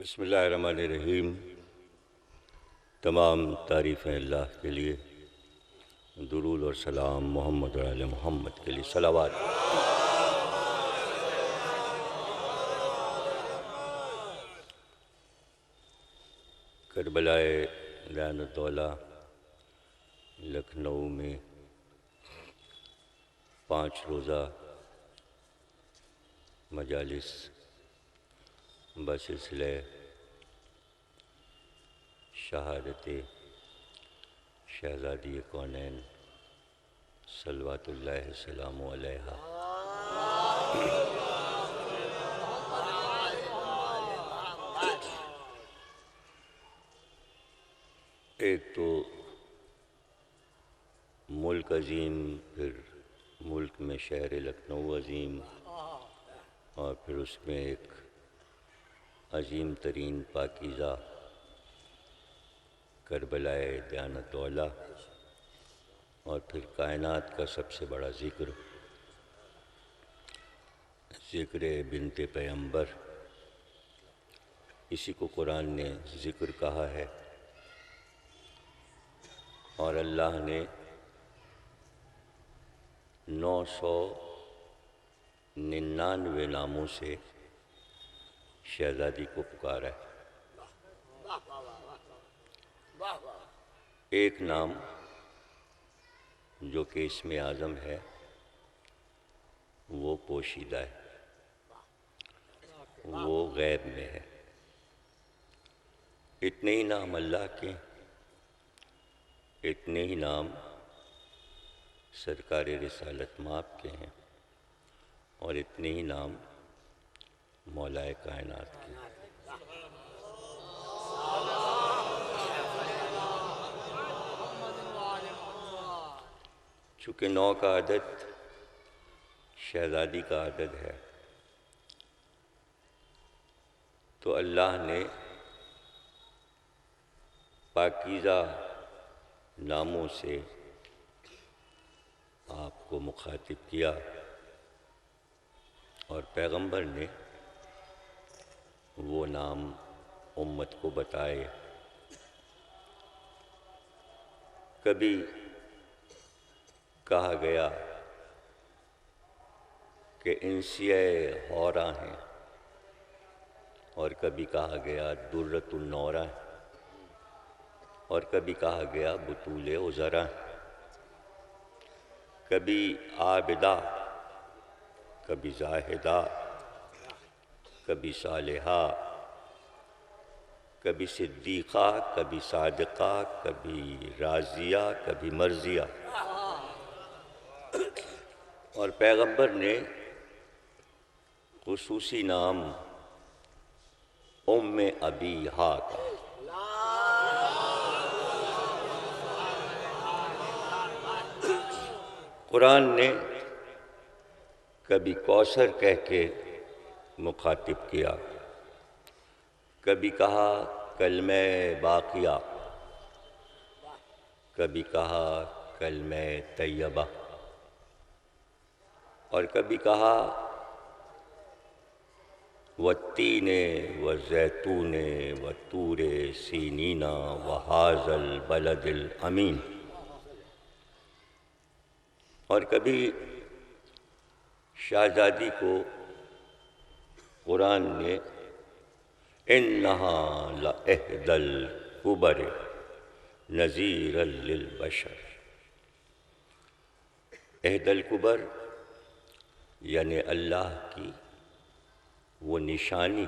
بسم اللہ الرحمن الرحیم۔ تمام تعریفیں اللہ کے لیے، درود اور سلام محمد اور آل محمد کے لیے صلوات۔ کربلائے لعن الدولہ لکھنؤ میں 5 روزہ مجالس بسلسلہ شہادت شہزادی کونین صلوات اللہ السلام علیہا ایک تو ملک عظیم، پھر ملک میں شہر لکھنؤ عظیم، اور پھر اس میں ایک عظیم ترین پاکیزہ کربلائے دیانت اولیٰ، اور پھر کائنات کا سب سے بڑا ذکر بنت پیغمبر۔ اسی کو قرآن نے ذکر کہا ہے، اور اللہ نے 999 ناموں سے شہزادی کو پکارا ہے۔ ایک نام جو کہ اسم اعظم ہے وہ پوشیدہ ہے، وہ غیب میں ہے۔ اتنے ہی نام اللہ کے، اتنے ہی نام سرکار رسالت مآب کے ہیں، اور اتنے ہی نام مولائے کائنات کے ہیں۔ چونکہ 9 کا عدد شہزادی کا عدد ہے، تو اللہ نے پاکیزہ ناموں سے آپ کو مخاطب کیا، اور پیغمبر نے وہ نام امت کو بتائے۔ کبھی کہا گیا کہ انسیہ حورہ ہیں، اور کبھی کہا گیا درۃ النورہ ہیں، اور کبھی کہا گیا بطول عذرا ہیں، کبھی عابدہ، کبھی زاہدہ، کبھی صالحہ، کبھی صدیقہ، کبھی صادقہ، کبھی راضیہ، کبھی مرضیہ۔ اور پیغمبر نے خصوصی نام ام ابیہا کا۔ قرآن نے کبھی کوثر کہہ کے مخاطب کیا، کبھی کہا کلمہ باقیہ، کبھی کہا کلمہ طیبہ، اور کبھی کہا والتین والزیتون والطور سینین وہذا البلد الامین، اور کبھی شہزادی کو قرآن نے انہا لإحدی الکبر نذیرا للبشر۔ احدی الکبر یعنی اللہ کی وہ نشانی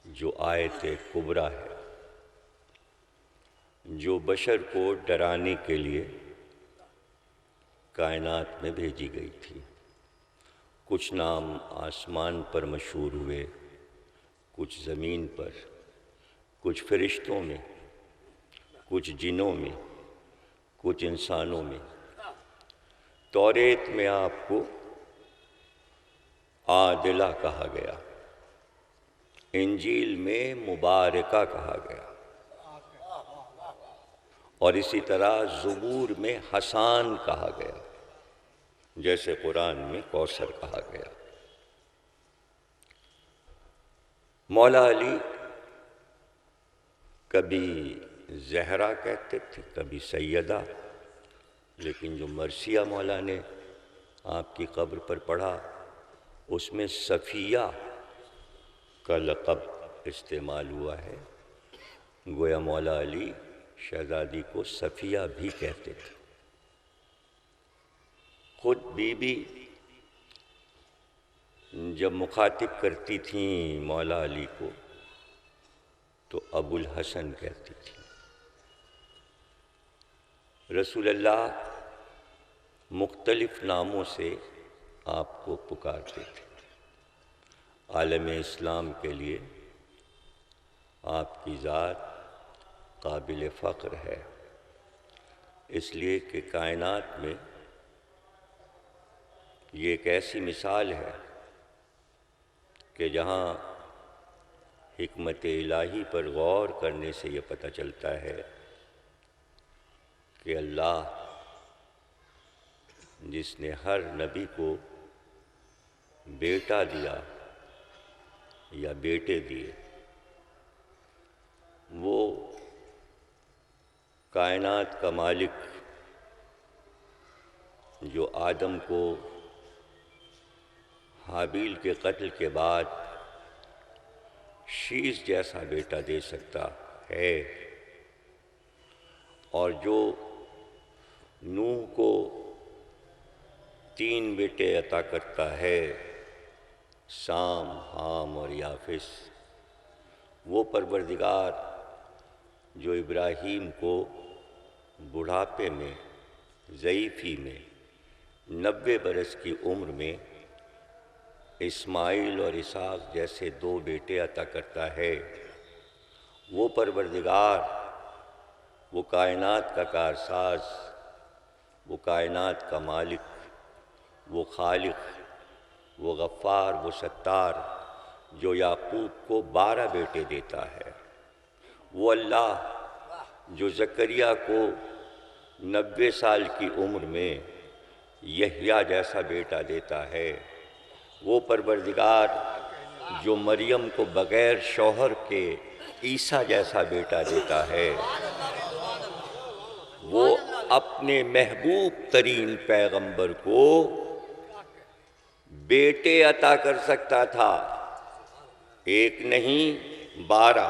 جو آیت کبریٰ ہے، جو بشر کو ڈرانے کے لیے کائنات میں بھیجی گئی تھی۔ کچھ نام آسمان پر مشہور ہوئے، کچھ زمین پر، کچھ فرشتوں میں، کچھ جنوں میں، کچھ انسانوں میں۔ توریت میں آپ کو عادلہ کہا گیا، انجیل میں مبارکہ کہا گیا، اور اسی طرح زبور میں حسان کہا گیا، جیسے قرآن میں کوثر کہا گیا۔ مولا علی کبھی زہرا کہتے تھے، کبھی سیدہ، لیکن جو مرثیہ مولا نے آپ کی قبر پر پڑھا اس میں صفیہ کا لقب استعمال ہوا ہے۔ گویا مولا علی شہزادی کو صفیہ بھی کہتے تھے۔ خود بی بی جب مخاطب کرتی تھیں مولا علی کو تو ابو الحسن کہتی تھی۔ رسول اللہ مختلف ناموں سے آپ کو پکارتے تھے۔ عالم اسلام کے لیے آپ کی ذات قابل فخر ہے، اس لیے کہ کائنات میں یہ ایک ایسی مثال ہے کہ جہاں حکمت الہی پر غور کرنے سے یہ پتہ چلتا ہے کہ اللہ جس نے ہر نبی کو بیٹا دیا یا بیٹے دیے، وہ کائنات کا مالک جو آدم کو حابیل کے قتل کے بعد شیش جیسا بیٹا دے سکتا ہے، اور جو نوح کو 3 بیٹے عطا کرتا ہے، سام، حام اور یافس، وہ پروردگار جو ابراہیم کو بڑھاپے میں، ضعیفی میں، 90 برس کی عمر میں اسماعیل اور اسحاق جیسے 2 بیٹے عطا کرتا ہے، وہ پروردگار، وہ کائنات کا کارساز، وہ کائنات کا مالک، وہ خالق، وہ غفار، وہ ستار، جو یعقوب کو 12 بیٹے دیتا ہے، وہ اللہ جو زکریا کو 90 سال کی عمر میں یحییٰ جیسا بیٹا دیتا ہے، وہ پروردگار جو مریم کو بغیر شوہر کے عیسیٰ جیسا بیٹا دیتا ہے، وہ اپنے محبوب ترین پیغمبر کو بیٹے عطا کر سکتا تھا، 1 نہیں 12،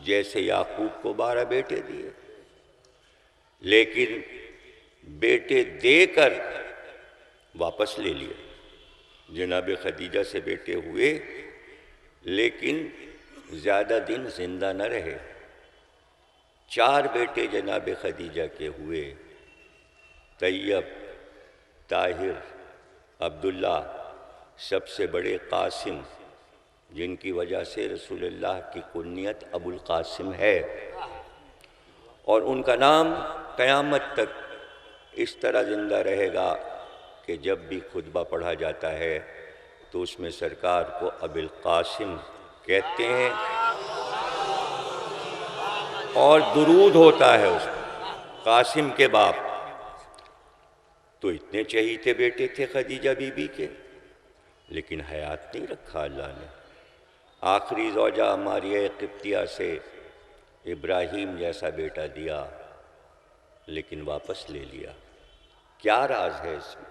جیسے یعقوب کو 12 بیٹے دیے، لیکن بیٹے دے کر واپس لے لیے۔ جناب خدیجہ سے بیٹے ہوئے لیکن زیادہ دن زندہ نہ رہے۔ 4 بیٹے جناب خدیجہ کے ہوئے، طیب، طاہر، عبداللہ، سب سے بڑے قاسم، جن کی وجہ سے رسول اللہ کی کنیت ابو القاسم ہے، اور ان کا نام قیامت تک اس طرح زندہ رہے گا کہ جب بھی خطبہ پڑھا جاتا ہے تو اس میں سرکار کو ابو القاسم کہتے ہیں، اور درود ہوتا ہے اس میں قاسم کے باپ۔ تو اتنے چہیتے بیٹے تھے خدیجہ بی بی کے، لیکن حیات نہیں رکھا اللہ نے۔ آخری زوجہ ماریہ قبطیہ سے ابراہیم جیسا بیٹا دیا، لیکن واپس لے لیا۔ کیا راز ہے اس میں؟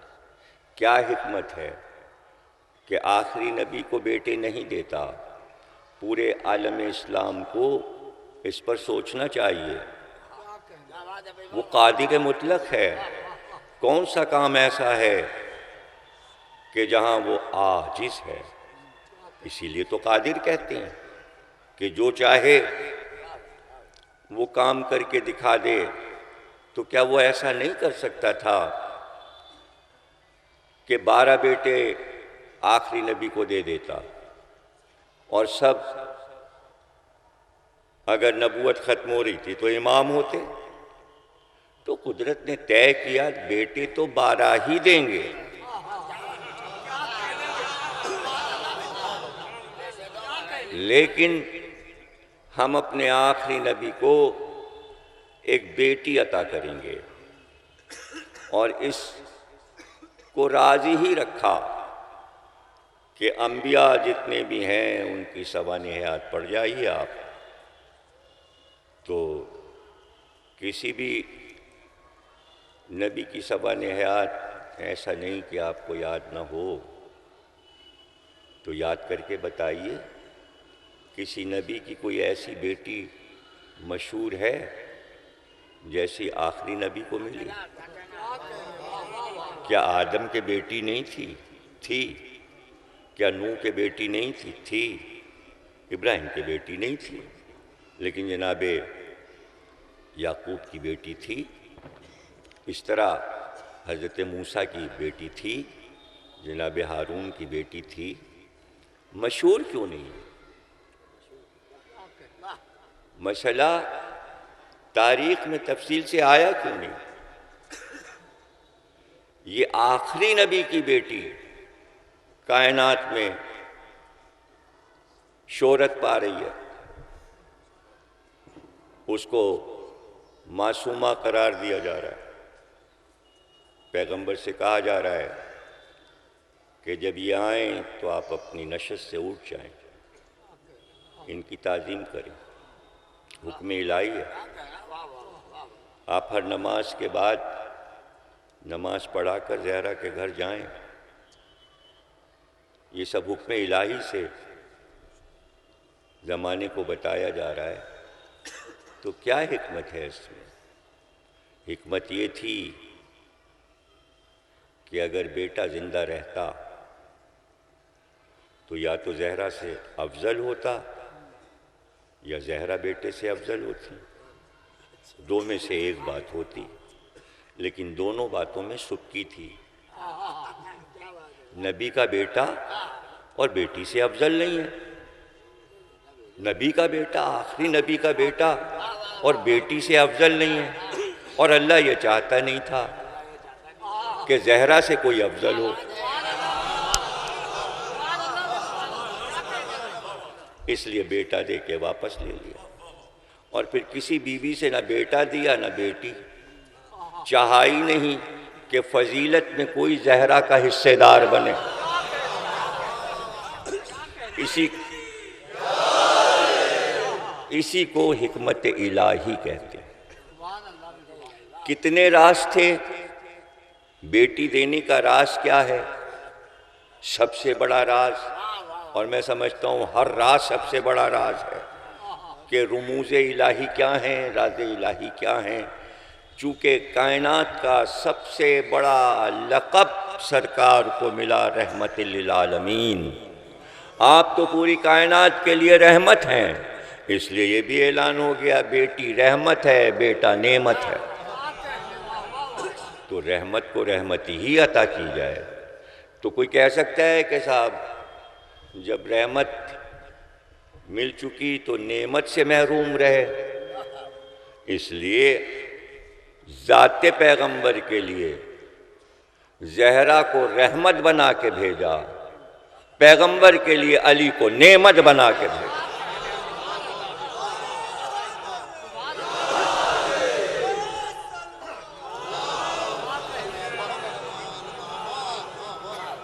کیا حکمت ہے کہ آخری نبی کو بیٹے نہیں دیتا؟ پورے عالم اسلام کو اس پر سوچنا چاہیے۔ وہ قادر مطلق ہے، کون سا کام ایسا ہے کہ جہاں وہ عاجز ہے؟ اسی لیے تو قادر کہتے ہیں کہ جو چاہے وہ کام کر کے دکھا دے۔ تو کیا وہ ایسا نہیں کر سکتا تھا کہ 12 بیٹے آخری نبی کو دے دیتا، اور سب اگر نبوت ختم ہو رہی تھی تو امام ہوتے؟ تو قدرت نے طے کیا بیٹے تو 12 ہی دیں گے، لیکن ہم اپنے آخری نبی کو ایک بیٹی عطا کریں گے، اور اس کو راضی ہی رکھا کہ انبیاء جتنے بھی ہیں ان کی سوانح حیات پڑھ جائیے آپ، تو کسی بھی نبی کی سوانح حیات ایسا نہیں کہ آپ کو یاد نہ ہو، تو یاد کر کے بتائیے کسی نبی کی کوئی ایسی بیٹی مشہور ہے جیسی آخری نبی کو ملی؟ کیا آدم کے بیٹی نہیں تھی؟ کیا نوح کے بیٹی نہیں تھی؟ ابراہیم کے بیٹی نہیں تھی، لیکن جناب یعقوب کی بیٹی تھی۔ اس طرح حضرت موسیٰ کی بیٹی تھی، جناب ہارون کی بیٹی تھی۔ مشہور کیوں نہیں؟ مسئلہ تاریخ میں تفصیل سے آیا کیوں نہیں؟ یہ آخری نبی کی بیٹی کائنات میں شہرت پا رہی ہے، اس کو معصومہ قرار دیا جا رہا ہے۔ پیغمبر سے کہا جا رہا ہے کہ جب یہ آئیں تو آپ اپنی نشست سے اٹھ جائیں، ان کی تعظیم کریں، حکم الہی ہے۔ آپ ہر نماز کے بعد نماز پڑھا کر زہرا کے گھر جائیں، یہ سب حکم الہی سے زمانے کو بتایا جا رہا ہے۔ تو کیا حکمت ہے اس میں؟ حکمت یہ تھی کہ اگر بیٹا زندہ رہتا تو یا تو زہرا سے افضل ہوتا یا زہرا بیٹے سے افضل ہوتی، دو میں سے ایک بات ہوتی، لیکن دونوں باتوں میں سبکی تھی۔ نبی کا بیٹا اور بیٹی سے افضل نہیں ہے، نبی کا بیٹا، آخری نبی کا بیٹا اور بیٹی سے افضل نہیں ہے، اور اللہ یہ چاہتا نہیں تھا کہ زہرا سے کوئی افضل ہو، اس لیے بیٹا دے کے واپس لے لیا۔ اور پھر کسی بیوی سے نہ بیٹا دیا نہ بیٹی، چاہا ہی نہیں کہ فضیلت میں کوئی زہرا کا حصے دار بنے۔ اسی کو حکمت الہی کہتے ہیں۔ کتنے راز تھے؟ بیٹی دینے کا راز کیا ہے؟ سب سے بڑا راز، اور میں سمجھتا ہوں ہر راز سب سے بڑا راز ہے کہ رموز الہی کیا ہیں، راز الہی کیا ہیں۔ چونکہ کائنات کا سب سے بڑا لقب سرکار کو ملا رحمت للعالمین، آپ تو پوری کائنات کے لیے رحمت ہیں، اس لیے یہ بھی اعلان ہو گیا بیٹی رحمت ہے، بیٹا نعمت ہے۔ تو رحمت کو رحمت ہی عطا کی جائے۔ تو کوئی کہہ سکتا ہے کہ صاحب جب رحمت مل چکی تو نعمت سے محروم رہے؟ اس لیے ذات پیغمبر کے لیے زہرا کو رحمت بنا کے بھیجا، پیغمبر کے لیے علی کو نعمت بنا کے بھیجا۔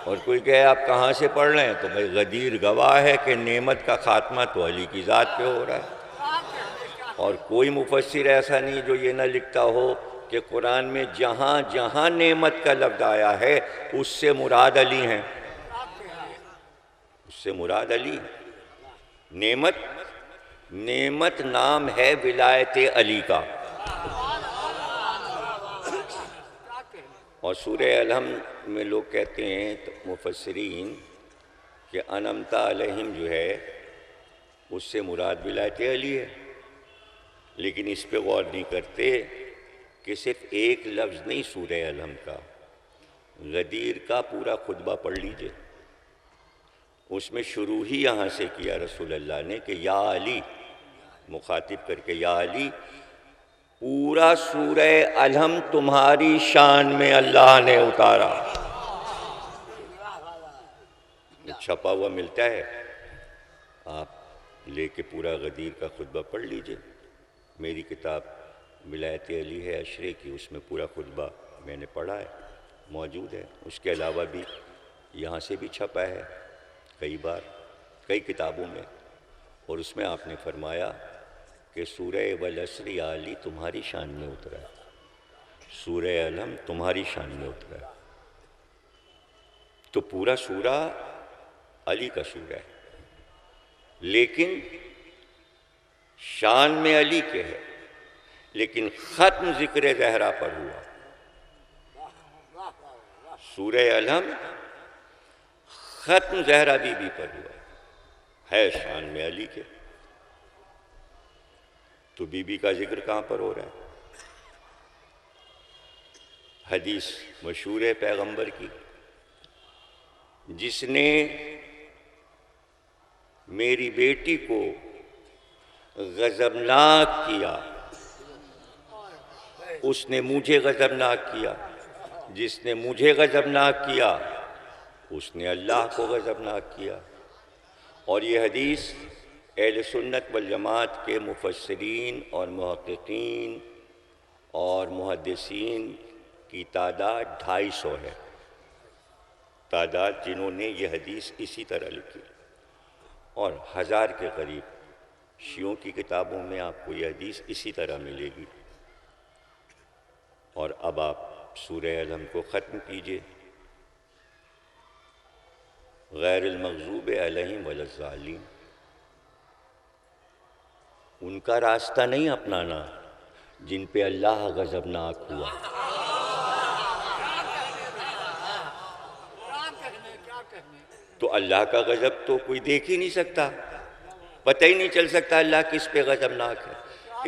اور کوئی کہے آپ کہاں سے پڑھ رہے ہیں؟ تو بھائی غدیر گواہ ہے کہ نعمت کا خاتمہ تو علی کی ذات پہ ہو رہا ہے۔ اور کوئی مفسر ایسا نہیں جو یہ نہ لکھتا ہو کہ قرآن میں جہاں جہاں نعمت کا لفظ آیا ہے اس سے مراد علی ہیں، اس سے مراد علی۔ نعمت نام ہے ولایت علی کا۔ اور سورہ الحمد میں لوگ کہتے ہیں مفسرین کہ انعمت علیہم جو ہے اس سے مراد ولایت علی ہے، لیکن اس پہ غور نہیں کرتے کہ صرف ایک لفظ نہیں سورہ الحمد کا، غدیر کا پورا خطبہ پڑھ لیجئے، اس میں شروع ہی یہاں سے کیا رسول اللہ نے کہ یا علی، مخاطب کر کے یا علی، پورا سورہ الحمد تمہاری شان میں اللہ نے اتارا۔ چھپا ہوا ملتا ہے، آپ لے کے پورا غدیر کا خطبہ پڑھ لیجئے۔ میری کتاب ولایت علی ہے اشرے کی، اس میں پورا خطبہ میں نے پڑھا ہے، موجود ہے۔ اس کے علاوہ بھی یہاں سے بھی چھپا ہے، کئی بار کئی کتابوں میں، اور اس میں آپ نے فرمایا کہ سورہ والعصر یا علی تمہاری شان میں اترا ہے، سورہ الحم تمہاری شان میں اترا ہے۔ تو پورا سورہ علی کا سورہ ہے، لیکن شان میں علی کے ہے، لیکن ختم ذکر زہرا پر ہوا۔ سورہ الحم ختم زہرا بی بی پر ہوا ہے، شان میں علی کے، تو بی بی کا ذکر کہاں پر ہو رہا ہے؟ حدیث مشہور ہے پیغمبر کی، جس نے میری بیٹی کو غضبناک کیا اس نے مجھے غضبناک کیا، جس نے مجھے غضبناک کیا اس نے اللہ کو غضبناک کیا۔ اور یہ حدیث اہل سنت والجماعت کے مفسرین اور محققین اور محدثین کی تعداد 250 ہے، تعداد جنہوں نے یہ حدیث اسی طرح لکھی، اور 1000 کے قریب شیعوں کی کتابوں میں آپ کو یہ حدیث اسی طرح ملے گی۔ اور اب آپ سورہ الحم کو ختم کیجئے، غیر المغضوب علیہم ولا الضالین، ان کا راستہ نہیں اپنانا جن پہ اللہ غضبناک ہوا۔ تو اللہ کا غضب تو کوئی دیکھ ہی نہیں سکتا، پتہ ہی نہیں چل سکتا اللہ کس پہ غضبناک ہے،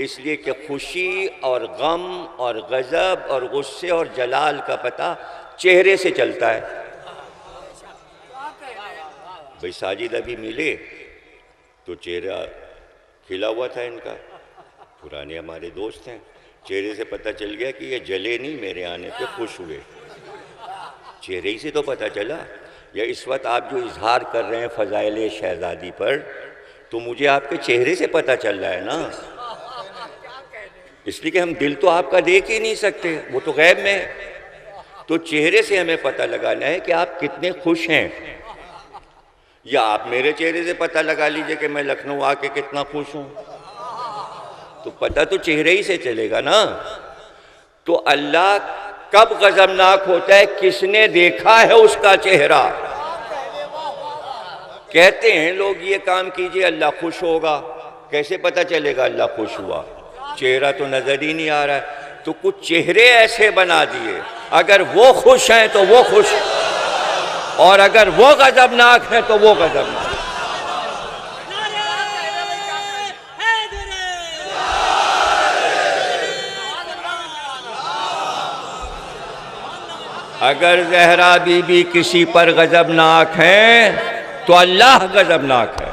اس لیے کہ خوشی اور غم اور غضب اور غصے اور جلال کا پتہ چہرے سے چلتا ہے۔ بھئی ساجد ابھی ملے تو چہرہ کھلا ہوا تھا ان کا، پرانے ہمارے دوست ہیں، چہرے سے پتہ چل گیا کہ یہ جلے نہیں، میرے آنے پہ خوش ہوئے، چہرے ہی سے تو پتہ چلا۔ یا اس وقت آپ جو اظہار کر رہے ہیں فضائل شہزادی پر، تو مجھے آپ کے چہرے سے پتہ چل رہا ہے نا، اس لیے کہ ہم دل تو آپ کا دیکھ ہی نہیں سکتے، وہ تو غیب میں ہے، تو چہرے سے ہمیں پتہ لگانا ہے کہ آپ کتنے خوش ہیں۔ یا آپ میرے چہرے سے پتہ لگا لیجئے کہ میں لکھنؤ آ کے کتنا خوش ہوں، تو پتہ تو چہرے ہی سے چلے گا نا۔ تو اللہ کب غضبناک ہوتا ہے؟ کس نے دیکھا ہے اس کا چہرہ۔ کہتے ہیں لوگ یہ کام کیجئے اللہ خوش ہوگا، کیسے پتہ چلے گا اللہ خوش ہوا؟ چہرہ تو نظر ہی نہیں آ رہا ہے، تو کچھ چہرے ایسے بنا دیے، اگر وہ خوش ہیں تو وہ خوش، اور اگر وہ غضبناک ہیں تو وہ غضبناک۔ اگر زہرا بی بی کسی پر غضبناک ہیں تو اللہ غضبناک ہے،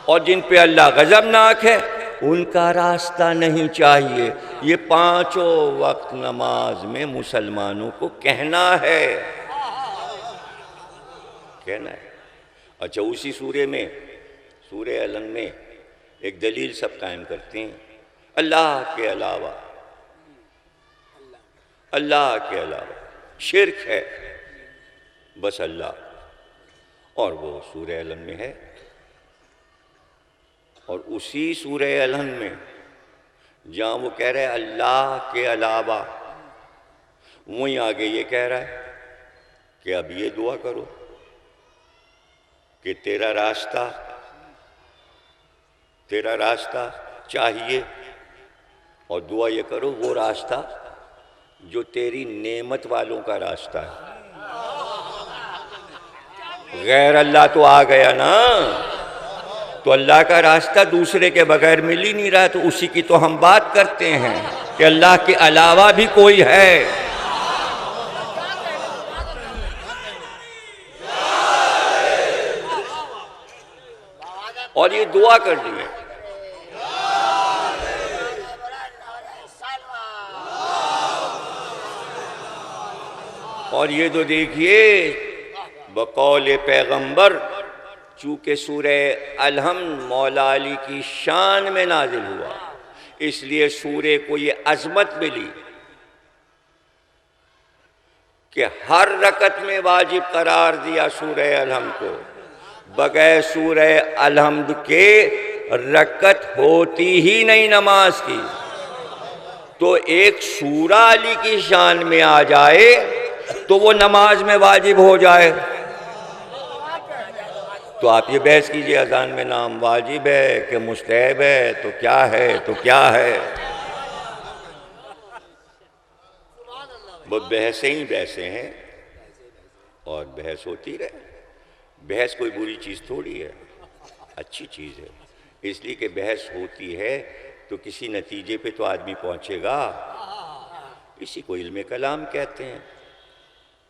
اور جن پہ اللہ غضبناک ہے ان کا راستہ نہیں چاہیے۔ یہ 5 وقت نماز میں مسلمانوں کو کہنا ہے، کہنا ہے۔ اچھا، اسی سورے میں، سورہ الحم میں ایک دلیل سب قائم کرتے ہیں، اللہ کے علاوہ، اللہ کے علاوہ شرک ہے، بس اللہ، اور وہ سورہ الحم میں ہے۔ اور اسی سورہ الحم میں جہاں وہ کہہ رہے اللہ کے علاوہ، وہیں آگے یہ کہہ رہا ہے کہ اب یہ دعا کرو کہ تیرا راستہ چاہیے، اور دعا یہ کرو وہ راستہ جو تیری نعمت والوں کا راستہ ہے۔ غیر اللہ تو آ گیا نا، تو اللہ کا راستہ دوسرے کے بغیر مل ہی نہیں رہا، تو اسی کی تو ہم بات کرتے ہیں کہ اللہ کے علاوہ بھی کوئی ہے۔ اور یہ دعا کرنی ہے۔ اور یہ تو دیکھیے بقول پیغمبر، چونکہ سورہ الحم مولا علی کی شان میں نازل ہوا، اس لیے سورے کو یہ عظمت ملی کہ ہر رکعت میں واجب قرار دیا سورہ الحم کو، بغیر سورہ الحمد کے رکعت ہوتی ہی نہیں نماز کی. تو ایک سورہ علی کی شان میں آ جائے تو وہ نماز میں واجب ہو جائے. تو آپ یہ بحث کیجئے اذان میں نام واجب ہے کہ مستحب ہے تو کیا ہے تو کیا ہے. وہ بحثیں ہی بحثیں ہیں اور بحث ہوتی رہے. بحث کوئی بری چیز تھوڑی ہے، اچھی چیز ہے. اس لیے کہ بحث ہوتی ہے تو کسی نتیجے پہ تو آدمی پہنچے گا. اسی کو علم کلام کہتے ہیں.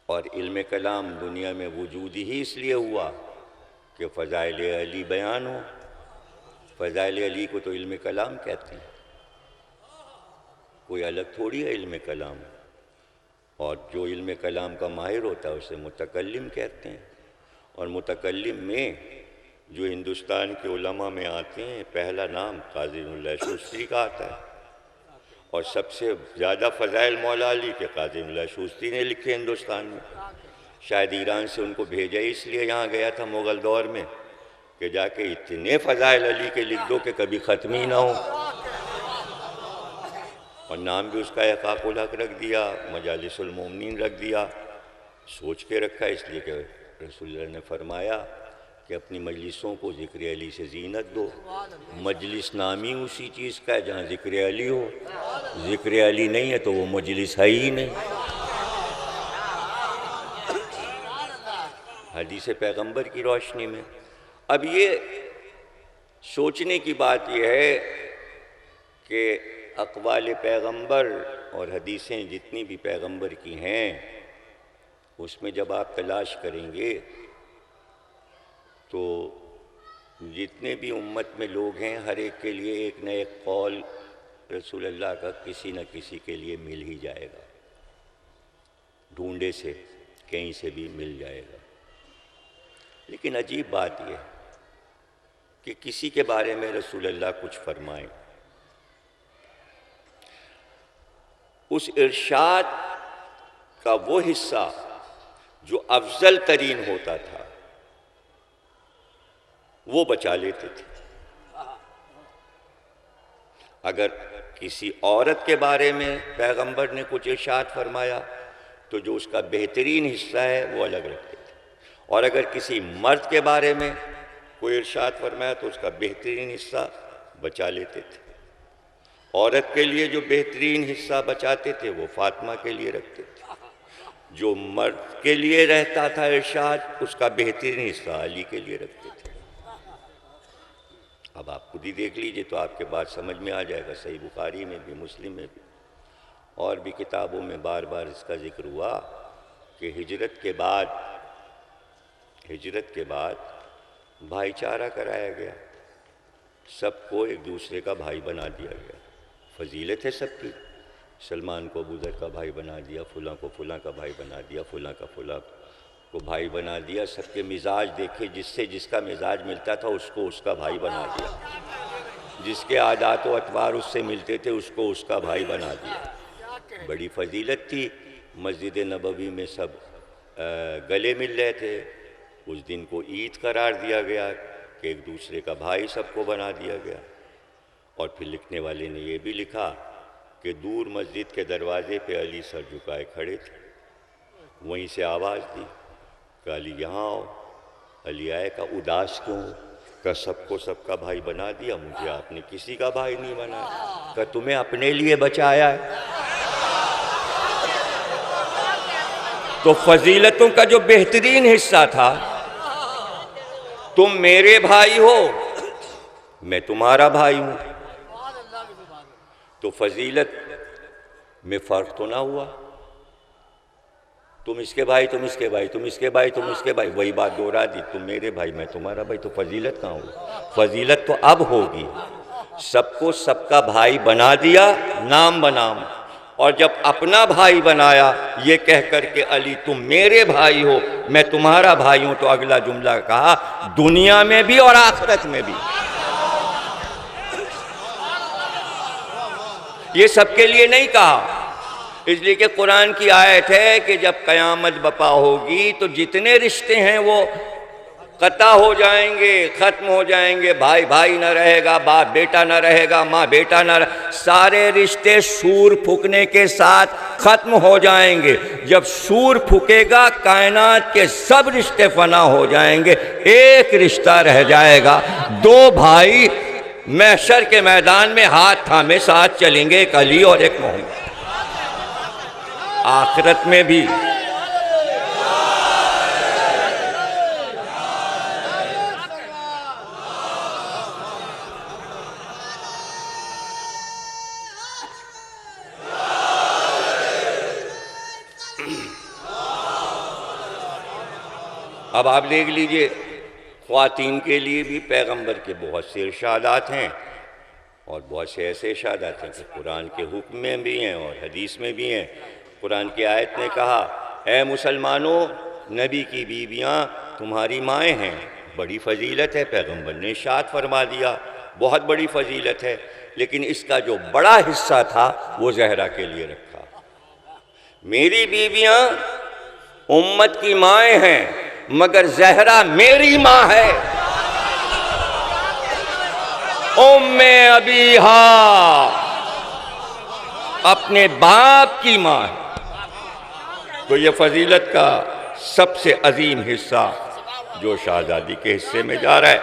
اور علم کلام دنیا میں وجود ہی اس لیے ہوا کہ فضائل علی بیان ہو. فضائل علی کو تو علم کلام کہتے ہیں، کوئی الگ تھوڑی ہے علم کلام. اور جو علم کلام کا ماہر ہوتا ہے اسے متکلم کہتے ہیں. اور متکلم میں جو ہندوستان کے علماء میں آتے ہیں پہلا نام قاضی اللہ شوستری کا آتا ہے. اور سب سے زیادہ فضائل مولا علی کے قاضی اللہ شوستری نے لکھے ہندوستان میں. شاید ایران سے ان کو بھیجا اس لیے یہاں گیا تھا مغل دور میں کہ جا کے اتنے فضائل علی کے لکھ دو کہ کبھی ختم ہی نہ ہو. اور نام بھی اس کا احقاق الحق رکھ دیا، مجالس المومنین رکھ دیا. سوچ کے رکھا اس لیے کہ رسول اللہ نے فرمایا کہ اپنی مجلسوں کو ذکر علی سے زینت دو. مجلس نامی اسی چیز کا ہے جہاں ذکر علی ہو. ذکر علی نہیں ہے تو وہ مجلس ہے ہی نہیں. حدیث پیغمبر کی روشنی میں اب یہ سوچنے کی بات یہ ہے کہ اقوال پیغمبر اور حدیثیں جتنی بھی پیغمبر کی ہیں اس میں جب آپ تلاش کریں گے تو جتنے بھی امت میں لوگ ہیں ہر ایک کے لیے ایک نہ ایک قول رسول اللہ کا کسی نہ کسی کے لیے مل ہی جائے گا. ڈھونڈے سے کہیں سے بھی مل جائے گا. لیکن عجیب بات یہ کہ کسی کے بارے میں رسول اللہ کچھ فرمائیں، اس ارشاد کا وہ حصہ جو افضل ترین ہوتا تھا وہ بچا لیتے تھے. اگر کسی عورت کے بارے میں پیغمبر نے کچھ ارشاد فرمایا تو جو اس کا بہترین حصہ ہے وہ الگ رکھتے تھے. اور اگر کسی مرد کے بارے میں کوئی ارشاد فرمایا تو اس کا بہترین حصہ بچا لیتے تھے. عورت کے لیے جو بہترین حصہ بچاتے تھے وہ فاطمہ کے لیے رکھتے تھے. جو مرد کے لیے رہتا تھا ارشاد اس کا بہترین حصہ علی کے لیے رکھتے تھے. اب آپ خود ہی دیکھ لیجئے تو آپ کے بات سمجھ میں آ جائے گا. صحیح بخاری میں بھی، مسلم میں بھی اور بھی کتابوں میں بار بار اس کا ذکر ہوا کہ ہجرت کے بعد بھائی چارہ کرایا گیا. سب کو ایک دوسرے کا بھائی بنا دیا گیا. فضیلت ہے سب کی. سلمان کو ابو ذر کا بھائی بنا دیا، فلاں کو فلاں کا بھائی بنا دیا، فلاں کا فلاں کو بھائی بنا دیا. سب کے مزاج دیکھے، جس سے جس کا مزاج ملتا تھا اس کو اس کا بھائی بنا دیا. جس کے عادات و اطوار اس سے ملتے تھے اس کو اس کا بھائی بنا دیا. بڑی فضیلت تھی. مسجد نبوی میں سب گلے مل رہے تھے. اس دن کو عید قرار دیا گیا کہ ایک دوسرے کا بھائی سب کو بنا دیا گیا. اور پھر لکھنے والے نے یہ بھی لکھا کہ دور مسجد کے دروازے پہ علی سر جھکائے کھڑے تھے. وہیں سے آواز دی کہ علی یہاں آؤ. علی آئے کہ اداس کیوں؟ کہ سب کو سب کا بھائی بنا دیا، مجھے آپ نے کسی کا بھائی نہیں بنایا. کہ تمہیں اپنے لیے بچایا ہے. تو فضیلتوں کا جو بہترین حصہ تھا، تم میرے بھائی ہو میں تمہارا بھائی ہوں. تو فضیلت میں فرق تو نہ ہوا. تم اس کے بھائی، تم اس کے بھائی، تم اس کے بھائی، تم اس کے بھائی، وہی بات دوہرا دی. تم میرے بھائی میں تمہارا بھائی. تو فضیلت کہاں ہوئی؟ فضیلت تو اب ہوگی. سب کو سب کا بھائی بنا دیا نام بنام. اور جب اپنا بھائی بنایا یہ کہہ کر کہ علی تم میرے بھائی ہو میں تمہارا بھائی ہوں، تو اگلا جملہ کہا دنیا میں بھی اور آخرت میں بھی. یہ سب کے لیے نہیں کہا. اس لیے کہ قرآن کی آیت ہے کہ جب قیامت بپا ہوگی تو جتنے رشتے ہیں وہ قطع ہو جائیں گے، ختم ہو جائیں گے، بھائی بھائی نہ رہے گا، باپ بیٹا نہ رہے گا، ماں بیٹا نہ رہے، سارے رشتے سور پھونکنے کے ساتھ ختم ہو جائیں گے۔ جب سور پھونکے گا کائنات کے سب رشتے فنا ہو جائیں گے، ایک رشتہ رہ جائے گا، دو بھائی محشر کے میدان میں ہاتھ تھامے ساتھ چلیں گے، ایک علی اور ایک محمد۔ آخرت میں بھی اب آپ دیکھ لیجئے، خواتین کے لیے بھی پیغمبر کے بہت سے ارشادات ہیں، اور بہت سے ایسے ارشادات ہیں کہ قرآن کے حکم میں بھی ہیں اور حدیث میں بھی ہیں۔ قرآن کی آیت نے کہا، اے مسلمانوں، نبی کی بیویاں تمہاری مائیں ہیں، بڑی فضیلت ہے، پیغمبر نے ارشاد فرما دیا، بہت بڑی فضیلت ہے، لیکن اس کا جو بڑا حصہ تھا وہ زہرا کے لیے رکھا۔ میری بیویاں امت کی مائیں ہیں، مگر زہرا میری ماں ہے، ام ابیہا، اپنے باپ کی ماں ہے۔ تو یہ فضیلت کا سب سے عظیم حصہ جو شہزادی کے حصے میں جا رہا ہے،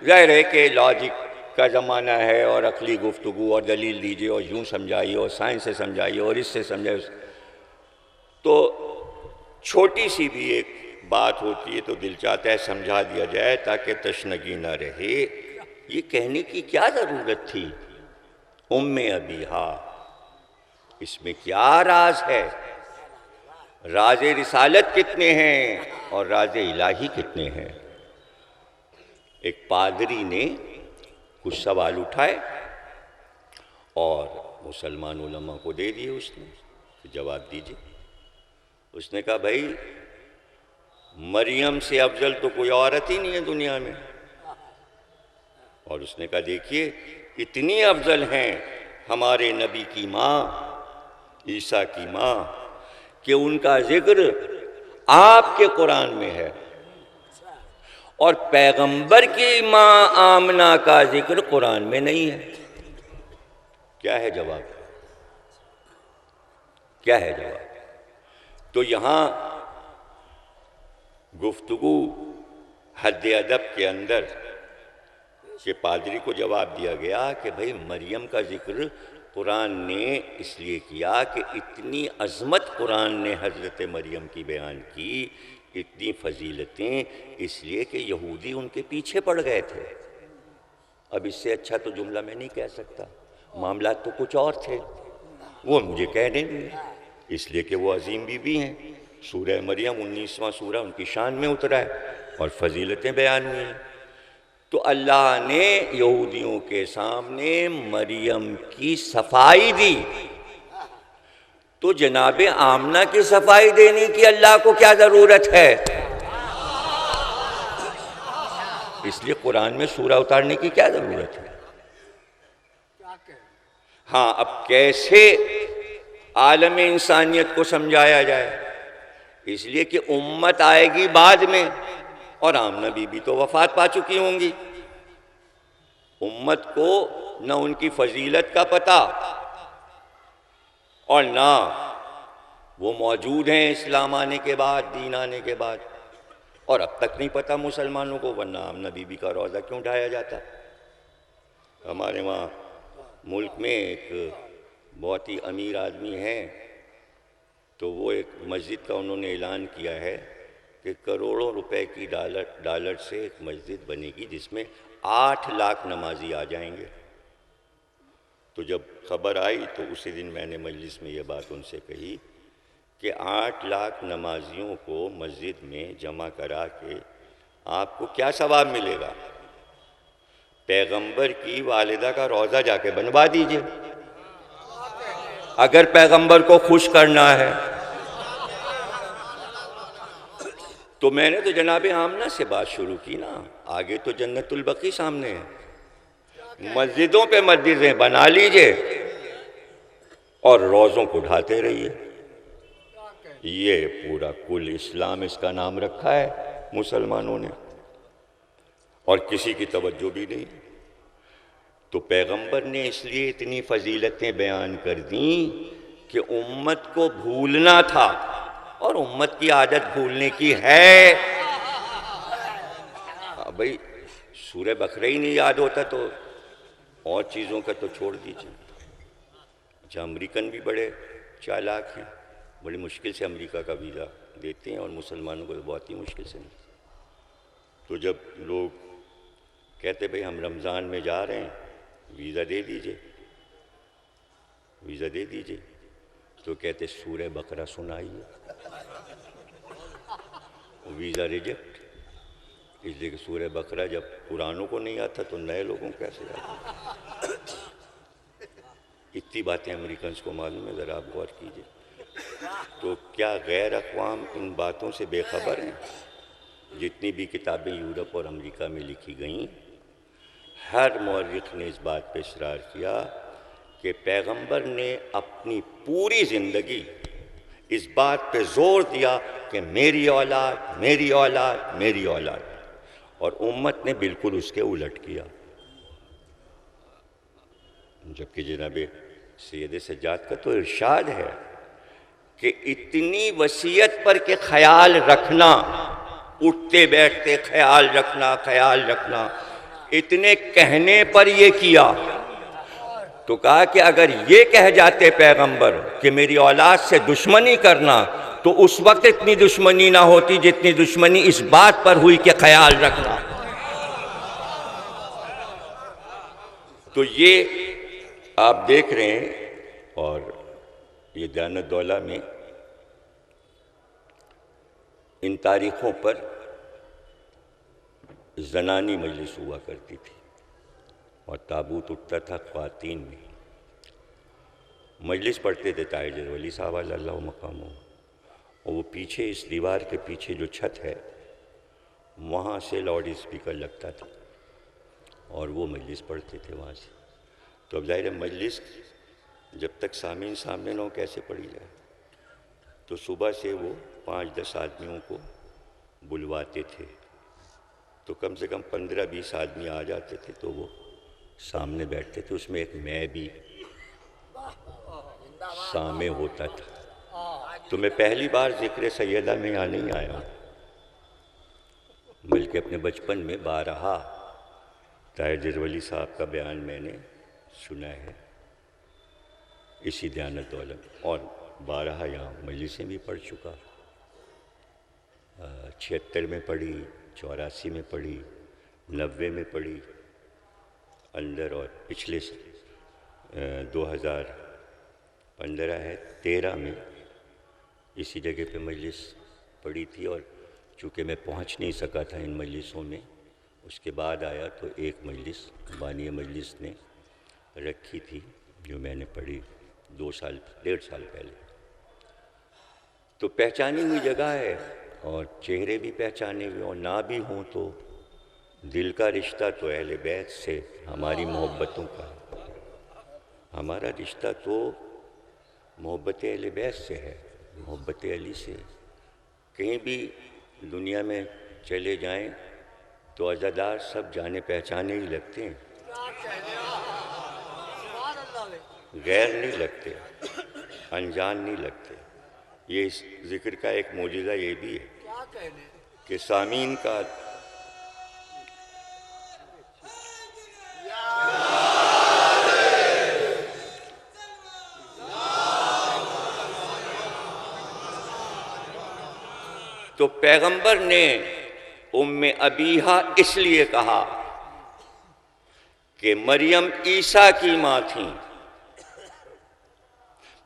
ظاہر ہے کہ لاجک کا زمانہ ہے اور عقلی گفتگو اور دلیل دیجئے اور یوں سمجھائیے اور سائنس سے سمجھائیے اور اس سے سمجھائیے، تو چھوٹی سی بھی ایک بات ہوتی ہے تو دل چاہتا ہے سمجھا دیا جائے تاکہ تشنگی نہ رہے۔ یہ کہنے کی کیا ضرورت تھی ام ابیہا؟ اس میں کیا راز ہے؟ راز رسالت کتنے ہیں اور راز الہی کتنے ہیں؟ ایک پادری نے کچھ سوال اٹھائے اور مسلمان علماء کو دے دیے، اس نے جواب دیجئے۔ اس نے کہا، بھائی مریم سے افضل تو کوئی عورت ہی نہیں ہے دنیا میں۔ اور اس نے کہا، دیکھیے اتنی افضل ہیں ہمارے نبی کی ماں، عیسیٰ کی ماں، کہ ان کا ذکر آپ کے قرآن میں ہے، اور پیغمبر کی ماں آمنہ کا ذکر قرآن میں نہیں ہے۔ کیا ہے جواب؟ کیا ہے جواب؟ تو یہاں گفتگو حد ادب کے اندر کہ پادری کو جواب دیا گیا کہ بھئی مریم کا ذکر قرآن نے اس لیے کیا کہ اتنی عظمت قرآن نے حضرت مریم کی بیان کی، اتنی فضیلتیں، اس لیے کہ یہودی ان کے پیچھے پڑ گئے تھے۔ اب اس سے اچھا تو جملہ میں نہیں کہہ سکتا، معاملات تو کچھ اور تھے، وہ مجھے کہنے دیں، اس لیے کہ وہ عظیم بی بی ہیں۔ سورہ مریم 19واں سورہ ان کی شان میں اترا ہے اور فضیلتیں بیان ہوئی ہیں۔ تو اللہ نے یہودیوں کے سامنے مریم کی صفائی دی، تو جناب آمنہ کی صفائی دینے کی اللہ کو کیا ضرورت ہے؟ اس لیے قرآن میں سورہ اتارنے کی کیا ضرورت ہے؟ ہاں، اب کیسے عالم انسانیت کو سمجھایا جائے؟ اس لیے کہ امت آئے گی بعد میں، اور آمنہ بی بی تو وفات پا چکی ہوں گی۔ امت کو نہ ان کی فضیلت کا پتہ اور نہ وہ موجود ہیں اسلام آنے کے بعد، دین آنے کے بعد، اور اب تک نہیں پتہ مسلمانوں کو، ورنہ آمنہ بی بی کا روضہ کیوں ڈھایا جاتا؟ ہمارے وہاں ملک میں ایک بہت ہی امیر آدمی ہیں، تو وہ ایک مسجد کا انہوں نے اعلان کیا ہے کہ کروڑوں روپے کی ڈالر سے ایک مسجد بنے گی جس میں 8 لاکھ نمازی آ جائیں گے۔ تو جب خبر آئی تو اسی دن میں نے مجلس میں یہ بات ان سے کہی کہ 8 لاکھ نمازیوں کو مسجد میں جمع کرا کے آپ کو کیا ثواب ملے گا؟ پیغمبر کی والدہ کا روضہ جا کے بنوا دیجئے، اگر پیغمبر کو خوش کرنا ہے۔ تو میں نے تو جناب آمنہ سے بات شروع کی نا، آگے تو جنت البقیع سامنے ہے، مسجدوں پہ مسجدیں بنا لیجئے اور روزوں کو ڈھاتے رہیے۔ یہ پورا کل اسلام اس کا نام رکھا ہے مسلمانوں نے۔ اور کسی کی توجہ بھی نہیں. تو پیغمبر نے اس لیے اتنی فضیلتیں بیان کر دیں کہ امت کو بھولنا تھا، اور امت کی عادت بھولنے کی ہے. بھائی سورہ بقرہ ہی نہیں یاد ہوتا تو اور چیزوں کا تو چھوڑ دیجیے. اچھا، امریکن بھی بڑے چالاک ہیں، بڑی مشکل سے امریکہ کا ویزا دیتے ہیں، اور مسلمانوں کو بہت ہی مشکل سے نہیں. تو جب لوگ کہتے بھئی ہم رمضان میں جا رہے ہیں، ویزا دے دیجئے، ویزا دے دیجئے، تو کہتے سورہ بقرہ سنائیے. ویزا ریجیکٹ، اس لیے کہ سورہ بقرہ جب پرانوں کو نہیں آتا تو نئے لوگوں کو کیسے آتا. اتنی باتیں امریکنز کو معلوم ہے، ذرا آپ غور کیجئے. تو کیا غیر اقوام ان باتوں سے بے خبر ہیں؟ جتنی بھی کتابیں یورپ اور امریکہ میں لکھی گئیں، ہر مورخ نے اس بات پہ اصرار کیا کہ پیغمبر نے اپنی پوری زندگی اس بات پہ زور دیا کہ میری اولاد، میری اولاد، میری اولاد، اور امت نے بالکل اس کے الٹ کیا. جبکہ جناب سید سجاد کا تو ارشاد ہے کہ اتنی وصیت پر کہ خیال رکھنا، اٹھتے بیٹھتے خیال رکھنا، خیال رکھنا، اتنے کہنے پر یہ کیا. تو کہا کہ اگر یہ کہہ جاتے پیغمبر کہ میری اولاد سے دشمنی کرنا، تو اس وقت اتنی دشمنی نہ ہوتی جتنی دشمنی اس بات پر ہوئی کہ خیال رکھنا. تو یہ آپ دیکھ رہے ہیں. اور یہ دیانت دولہ میں ان تاریخوں پر زنانی مجلس ہوا کرتی تھی، اور تابوت اٹھتا تھا خواتین میں. مجلس پڑھتے تھے طاہر ولی صاحب علی اللہ مقامہ، اور وہ پیچھے اس دیوار کے پیچھے جو چھت ہے وہاں سے لاؤڈ اسپیکر لگتا تھا، اور وہ مجلس پڑھتے تھے وہاں سے. تو اب ظاہر ہے مجلس جب تک سامعین سامنے نہ ہو کیسے پڑھی جائے. تو صبح سے وہ 5-10 آدمیوں کو بلواتے تھے، تو کم سے کم 15-20 آدمی آ جاتے تھے، تو وہ سامنے بیٹھتے تھے. اس میں ایک میں بھی سامع ہوتا تھا. تو میں پہلی بار ذکر سیدہ میں یہاں نہیں آیا ہوں، بلکہ اپنے بچپن میں بارہا طاہر ولی صاحب کا بیان میں نے سنا ہے اسی دیانت دولہ میں، اور بارہا یہاں مجلسیں بھی پڑھ چکا. 76 میں پڑھی، 84 میں پڑھی، 90 میں پڑھی اندر، اور پچھلے 2015 ہے 13 میں اسی جگہ پہ مجلس پڑھی تھی. اور چونکہ میں پہنچ نہیں سکا تھا ان مجلسوں میں، اس کے بعد آیا تو ایک مجلس بانی مجلس نے رکھی تھی جو میں نے پڑھی 1.5 سال پہلے. تو پہچانی ہوئی جگہ ہے، اور چہرے بھی پہچانے ہوئے، اور نہ بھی ہوں تو دل کا رشتہ تو اہل بیت سے ہماری محبتوں کا. ہمارا رشتہ تو محبت اہل بیت سے ہے، محبت علی سے. کہیں بھی دنیا میں چلے جائیں تو عزادار سب جانے پہچانے ہی لگتے ہیں، غیر نہیں لگتے، انجان نہیں لگتے. یہ اس ذکر کا ایک معجزہ یہ بھی ہے کہ سامعین کا تو پیغمبر نے ام ابیہا اس لیے کہا کہ مریم عیسیٰ کی ماں تھیں.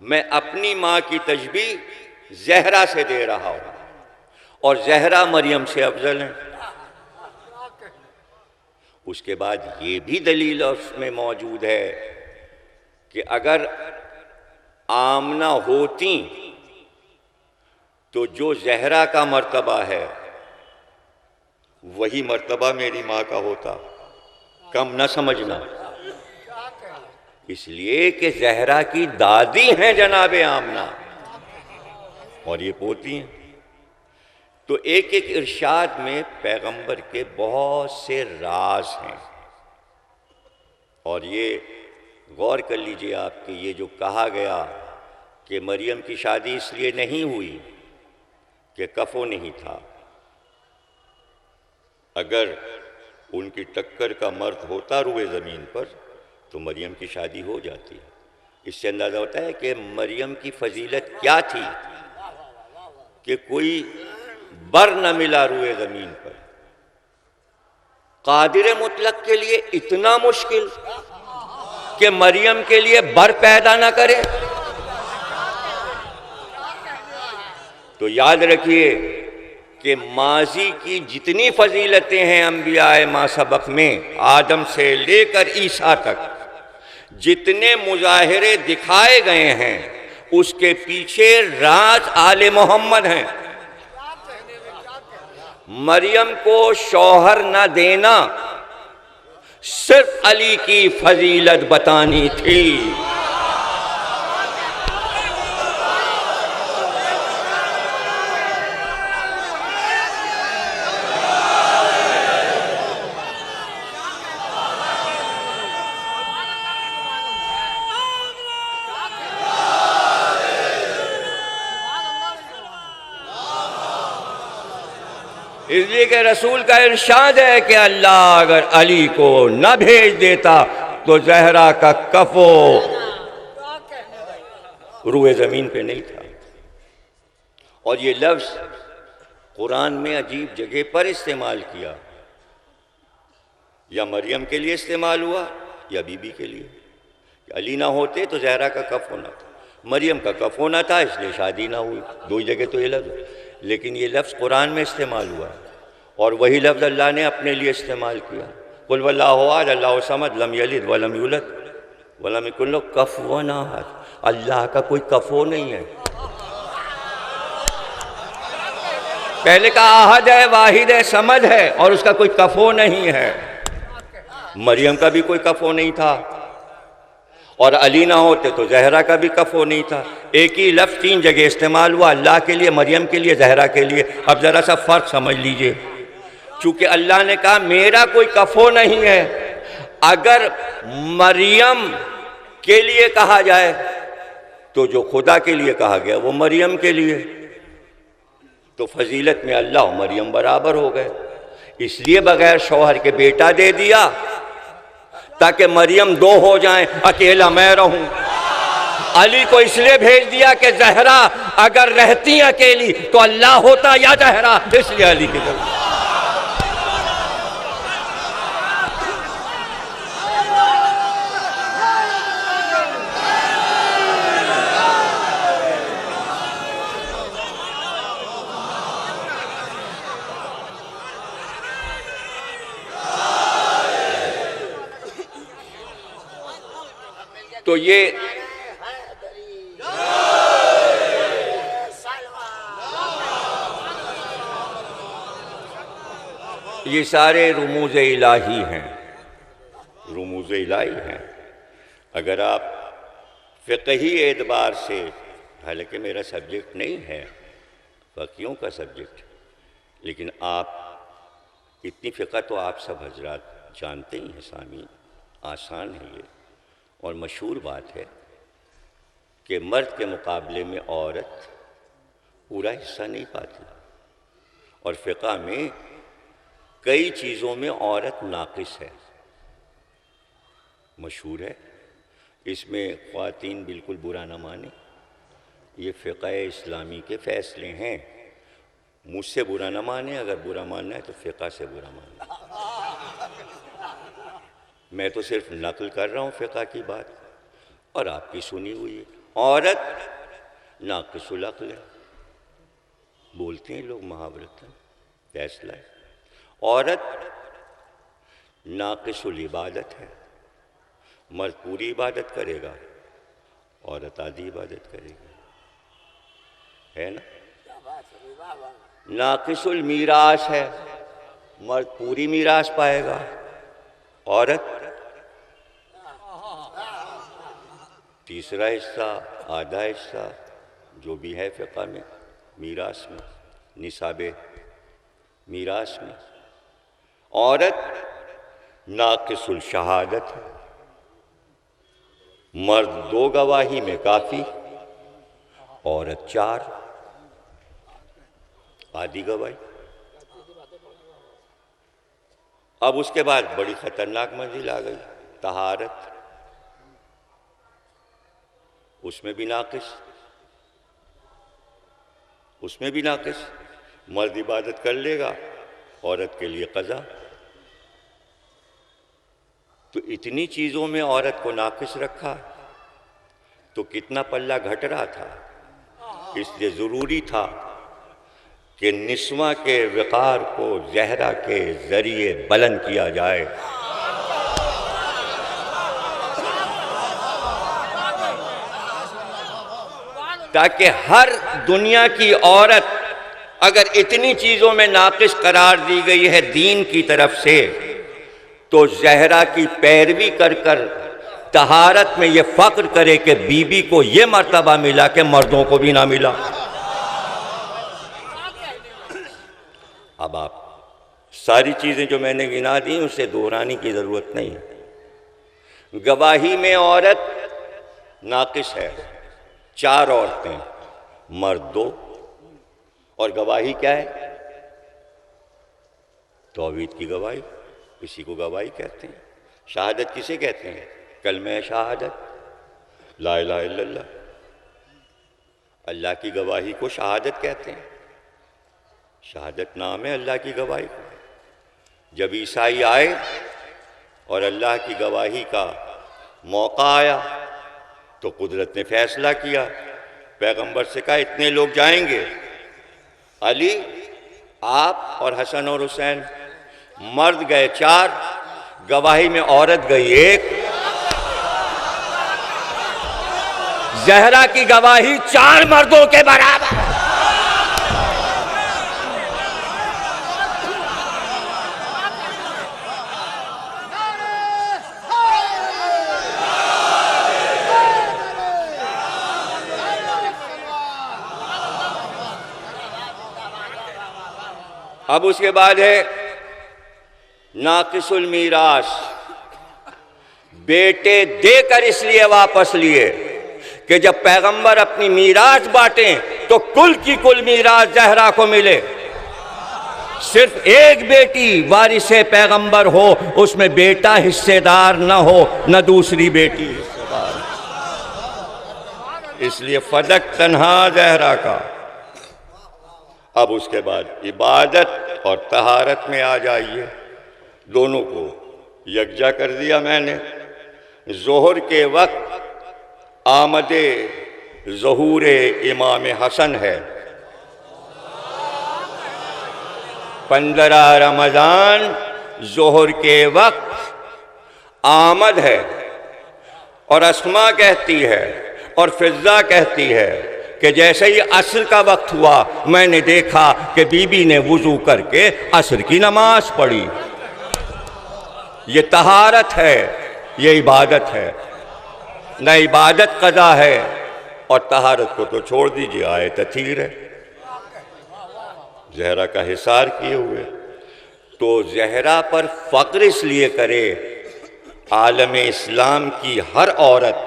میں اپنی ماں کی تشبیہ زہرا سے دے رہا ہوں، اور زہرا مریم سے افضل ہیں. اس کے بعد یہ بھی دلیل اس میں موجود ہے کہ اگر آمنہ ہوتی تو جو زہرا کا مرتبہ ہے وہی مرتبہ میری ماں کا ہوتا، کم نہ سمجھنا. اس لیے کہ زہرا کی دادی ہیں جناب آمنہ، اور یہ پوتی ہیں. تو ایک ایک ارشاد میں پیغمبر کے بہت سے راز ہیں، اور یہ غور کر لیجئے آپ کہ یہ جو کہا گیا کہ مریم کی شادی اس لیے نہیں ہوئی کہ کفو نہیں تھا، اگر ان کی ٹکر کا مرد ہوتا روئے زمین پر تو مریم کی شادی ہو جاتی ہے۔ اس سے اندازہ ہوتا ہے کہ مریم کی فضیلت کیا تھی کہ کوئی بر نہ ملا روئے زمین پر۔ قادر مطلق کے لیے اتنا مشکل کہ مریم کے لیے بر پیدا نہ کرے۔ تو یاد رکھیے کہ ماضی کی جتنی فضیلتیں ہیں انبیاء ما سبق میں، آدم سے لے کر عیسیٰ تک جتنے مظاہرے دکھائے گئے ہیں، اس کے پیچھے راز آل محمد ہیں۔ مریم کو شوہر نہ دینا صرف علی کی فضیلت بتانی تھی۔ اس لیے کہ رسول کا ارشاد ہے کہ اللہ اگر علی کو نہ بھیج دیتا تو زہرا کا کفو روئے زمین پہ نہیں تھا۔ اور یہ لفظ قرآن میں عجیب جگہ پر استعمال کیا، یا مریم کے لیے استعمال ہوا یا بی بی کے لیے۔ علی نہ ہوتے تو زہرا کا کفو نہ تھا، مریم کا کفو نہ تھا اس لیے شادی نہ ہوئی۔ دو جگہ تو یہ لفظ، لیکن یہ لفظ قرآن میں استعمال ہوا ہے، اور وہی لفظ اللہ نے اپنے لیے استعمال کیا۔ قل واللہ احد اللہ الصمد لم یلد ولم یولد ولم یکن لہ کفوا احد۔ اللہ کا کوئی کفو نہیں ہے۔ پہلے کا احد ہے، واحد ہے، صمد ہے، اور اس کا کوئی کفو نہیں ہے۔ مریم کا بھی کوئی کفو نہیں تھا، اور علی نہ ہوتے تو زہرا کا بھی کفو نہیں تھا۔ ایک ہی لفظ تین جگہ استعمال ہوا، اللہ کے لیے، مریم کے لیے، زہرا کے لیے۔ اب ذرا سا فرق سمجھ لیجئے، چونکہ اللہ نے کہا میرا کوئی کفو نہیں ہے، اگر مریم کے لیے کہا جائے تو جو خدا کے لیے کہا گیا وہ مریم کے لیے، تو فضیلت میں اللہ و مریم برابر ہو گئے۔ اس لیے بغیر شوہر کے بیٹا دے دیا تاکہ مریم دو ہو جائیں، اکیلا میں رہوں۔ علی کو اس لیے بھیج دیا کہ زہرا اگر رہتی اکیلی تو اللہ ہوتا یا زہرا، اس لیے علی کی ضرورت۔ تو یہ سارے رموز الہی ہیں، رموز الہی ہیں۔ اگر آپ فقہی اعتبار سے، حالانکہ میرا سبجیکٹ نہیں ہے فقیوں کا سبجیکٹ، لیکن آپ اتنی فقہ تو آپ سب حضرات جانتے ہی ہیں سامعین، آسان ہے یہ، اور مشہور بات ہے کہ مرد کے مقابلے میں عورت پورا حصہ نہیں پاتی، اور فقہ میں کئی چیزوں میں عورت ناقص ہے، مشہور ہے۔ اس میں خواتین بالکل برا نہ مانیں، یہ فقہ اسلامی کے فیصلے ہیں، مجھ سے برا نہ مانیں، اگر برا ماننا ہے تو فقہ سے برا ماننا۔ میں تو صرف نقل کر رہا ہوں فقہ کی بات، اور آپ کی سنی ہوئی ہے۔ عورت ناقص العقل ہے، بولتے ہیں لوگ محاورتاً، فیصلہ ہے۔ عورت ناقص العبادت ہے، مرد پوری عبادت کرے گا، عورت آدھی عبادت کرے گی، ہے نا؟ ناقص المیراث ہے، مرد پوری میراث پائے گا، عورت تیسرا حصہ، آدھا حصہ، جو بھی ہے فقہ میں میراث میں، نصاب میراث میں عورت ناقص الشہادت ہے، مرد 2 گواہی میں کافی، عورت 4 آدھی گواہی۔ اب اس کے بعد بڑی خطرناک منزل آ گئی، طہارت، اس میں بھی ناقص، اس میں بھی ناقص۔ مرد عبادت کر لے گا، عورت کے لیے قضا۔ تو اتنی چیزوں میں عورت کو ناقص رکھا تو کتنا پلہ گھٹ رہا تھا۔ اس لیے ضروری تھا کہ نسواں کے وقار کو زہرا کے ذریعے بلند کیا جائے۔ تاکہ ہر دنیا کی عورت اگر اتنی چیزوں میں ناقص قرار دی گئی ہے دین کی طرف سے، تو زہرا کی پیروی کر کر طہارت میں یہ فخر کرے کہ بی بی کو یہ مرتبہ ملا کہ مردوں کو بھی نہ ملا۔ اب آپ ساری چیزیں جو میں نے گنا دی اسے دہرانے کی ضرورت نہیں ہے۔ گواہی میں عورت ناقص ہے، 4 عورتیں، مرد 2، اور گواہی کیا ہے؟ توحید کی گواہی، اسی کو گواہی کہتے ہیں۔ شہادت کسے کہتے ہیں؟ کلمہ شہادت، لا الہ الا اللہ، اللہ کی گواہی کو شہادت کہتے ہیں۔ شہادت نام ہے اللہ کی گواہی کو۔ جب عیسائی آئے اور اللہ کی گواہی کا موقع آیا تو قدرت نے فیصلہ کیا، پیغمبر سے کہا اتنے لوگ جائیں گے، علی، آپ اور حسن اور حسین۔ مرد گئے 4، گواہی میں عورت گئی 1۔ زہرا کی گواہی 4 مردوں کے برابر۔ اب اس کے بعد ہے ناقص المیراث، بیٹے دے کر اس لیے واپس لیے کہ جب پیغمبر اپنی میراث بانٹیں تو کل کی کل میراث زہرا کو ملے۔ صرف ایک بیٹی وارث پیغمبر ہو، اس میں بیٹا حصے دار نہ ہو، نہ دوسری بیٹی حصے دار۔ اس لیے فدق تنہا زہرا کا۔ اب اس کے بعد عبادت اور طہارت میں آ جائیے، دونوں کو یکجا کر دیا میں نے۔ ظہر کے وقت آمد ظہور امام حسن ہے، 15 رمضان ظہر کے وقت آمد ہے، اور اسما کہتی ہے اور فضہ کہتی ہے کہ جیسے ہی عصر کا وقت ہوا میں نے دیکھا کہ بی بی نے وضو کر کے عصر کی نماز پڑھی۔ یہ طہارت ہے، یہ عبادت ہے۔ نہ عبادت قضا ہے اور طہارت کو تو چھوڑ دیجیے، آئے تطہیر ہے، زہرا کا حصار کیے ہوئے۔ تو زہرا پر فخر اس لیے کرے عالم اسلام کی ہر عورت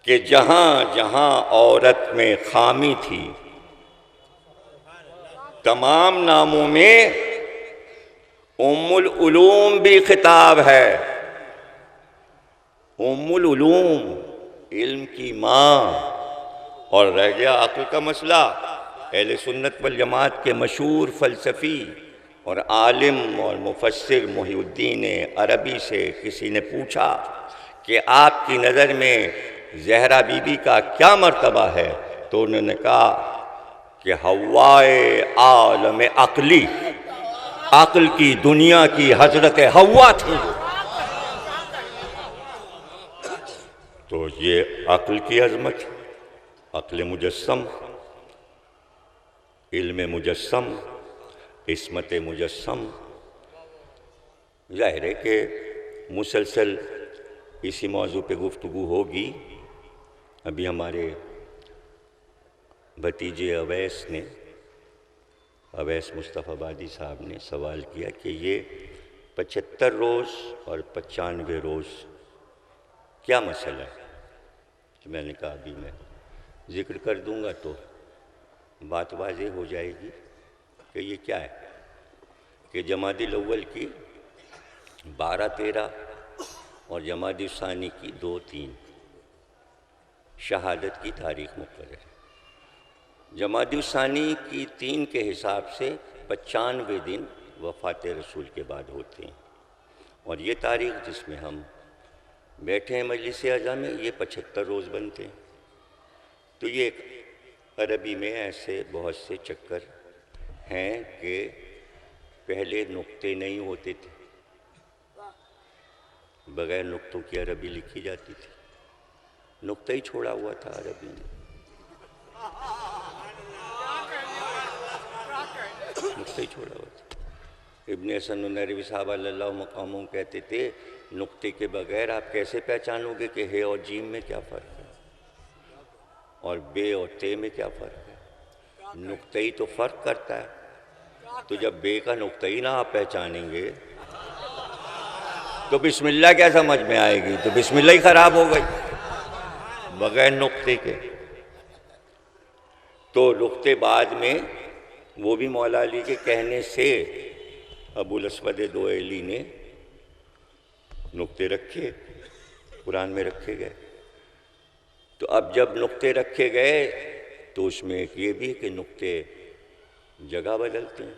کہ جہاں جہاں عورت میں خامی تھی، تمام ناموں میں ام العلوم بھی خطاب ہے۔ ام العلوم، علم کی ماں۔ اور رہ گیا عقل کا مسئلہ، اہل سنت والجماعت کے مشہور فلسفی اور عالم اور مفسر محی الدین عربی سے کسی نے پوچھا کہ آپ کی نظر میں زہرا بی بی کا کیا مرتبہ ہے؟ تو انہوں نے کہا کہ حوائے عالم عقلی، عقل کی دنیا کی حضرت حوا تھی۔ تو یہ عقل کی عظمت، عقل مجسم، علم مجسم، عصمت مجسم۔ ظاہر ہے کہ مسلسل اسی موضوع پہ گفتگو ہوگی۔ ابھی ہمارے بھتیجے اویس نے اویس مصطفیٰ آبادی صاحب نے سوال کیا کہ یہ 75 روز اور 95 روز کیا مسئلہ ہے؟ تو میں نے کہا ابھی میں ذکر کر دوں گا تو بات واضح ہو جائے گی کہ یہ کیا ہے کہ جمادی الاول کی 12-13 اور جمادی الثانی کی 2-3 شہادت کی تاریخ مقرر ہے۔ جمادی الثانی کی 3 کے حساب سے 95 دن وفات رسول کے بعد ہوتے ہیں، اور یہ تاریخ جس میں ہم بیٹھے ہیں مجلس اعظم میں یہ 75 روز بنتے ہیں۔ تو یہ عربی میں ایسے بہت سے چکر ہیں کہ پہلے نقطے نہیں ہوتے تھے، بغیر نقطوں کی عربی لکھی جاتی تھی، نقطہ ہی چھوڑا ہوا تھا عربی میں، نقطہ ہی چھوڑا ہوا تھا۔ ابن حسن النہروی صاحب اللہ مقاموں کہتے تھے نقطے کے بغیر آپ کیسے پہچانو گے کہ ہے اور جیم میں کیا فرق ہے اور بے اور تے میں کیا فرق ہے؟ نقطہ ہی تو فرق کرتا ہے، تو جب بے کا نقطہ ہی نہ آپ پہچانیں گے تو بسم اللہ کیا سمجھ میں آئے گی؟ تو بسم اللہ ہی خراب ہو گئی بغیر نقطے کے۔ تو نقطے بعد میں وہ بھی مولا علی کے کہنے سے ابو الاسود دوئیلی نے نقطے رکھے، قرآن میں رکھے گئے۔ تو اب جب نقطے رکھے گئے تو اس میں ایک یہ بھی کہ نقطے جگہ بدلتے ہیں،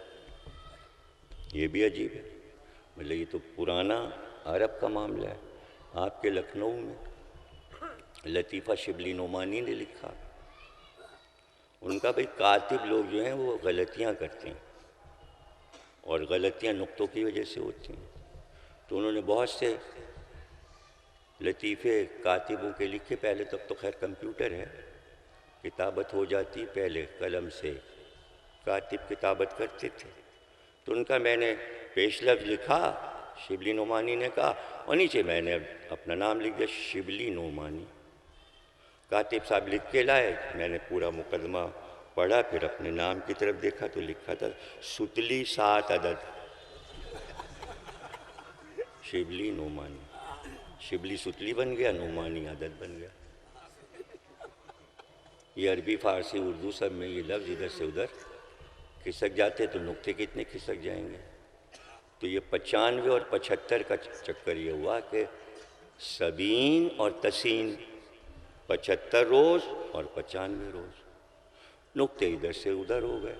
یہ بھی عجیب ہے۔ مطلب یہ تو پرانا عرب کا معاملہ ہے۔ آپ کے لکھنؤ میں لطیفہ شبلی نعمانی نے لکھا، ان کا بھئی کاتب لوگ جو ہیں وہ غلطیاں کرتے ہیں اور غلطیاں نقطوں کی وجہ سے ہوتی ہیں، تو انہوں نے بہت سے لطیفے کاتبوں کے لکھے۔ پہلے تب تو خیر کمپیوٹر ہے، کتابت ہو جاتی، پہلے قلم سے کاتب کتابت کرتے تھے، تو ان کا میں نے پیش لفظ لکھا، شبلی نعمانی نے کہا، اور نیچے میں نے اپنا نام لکھ دیا شبلی نعمانی۔ کاتب صاحب لکھ کے لائے، میں نے پورا مقدمہ پڑھا، پھر اپنے نام کی طرف دیکھا تو لکھا تھا ستلی 7 عدد، شبلی نعمانی، شبلی ستلی بن گیا، نعمانی عدد بن گیا۔ یہ عربی فارسی اردو سب میں یہ لفظ ادھر سے ادھر کھسک جاتے تو نقطے کتنے کھسک جائیں گے۔ تو یہ 95 اور 75 کا چکر یہ ہوا کہ سبین اور تسین 75 روز اور 95 روز، نقطے ادھر سے ادھر ہو گئے،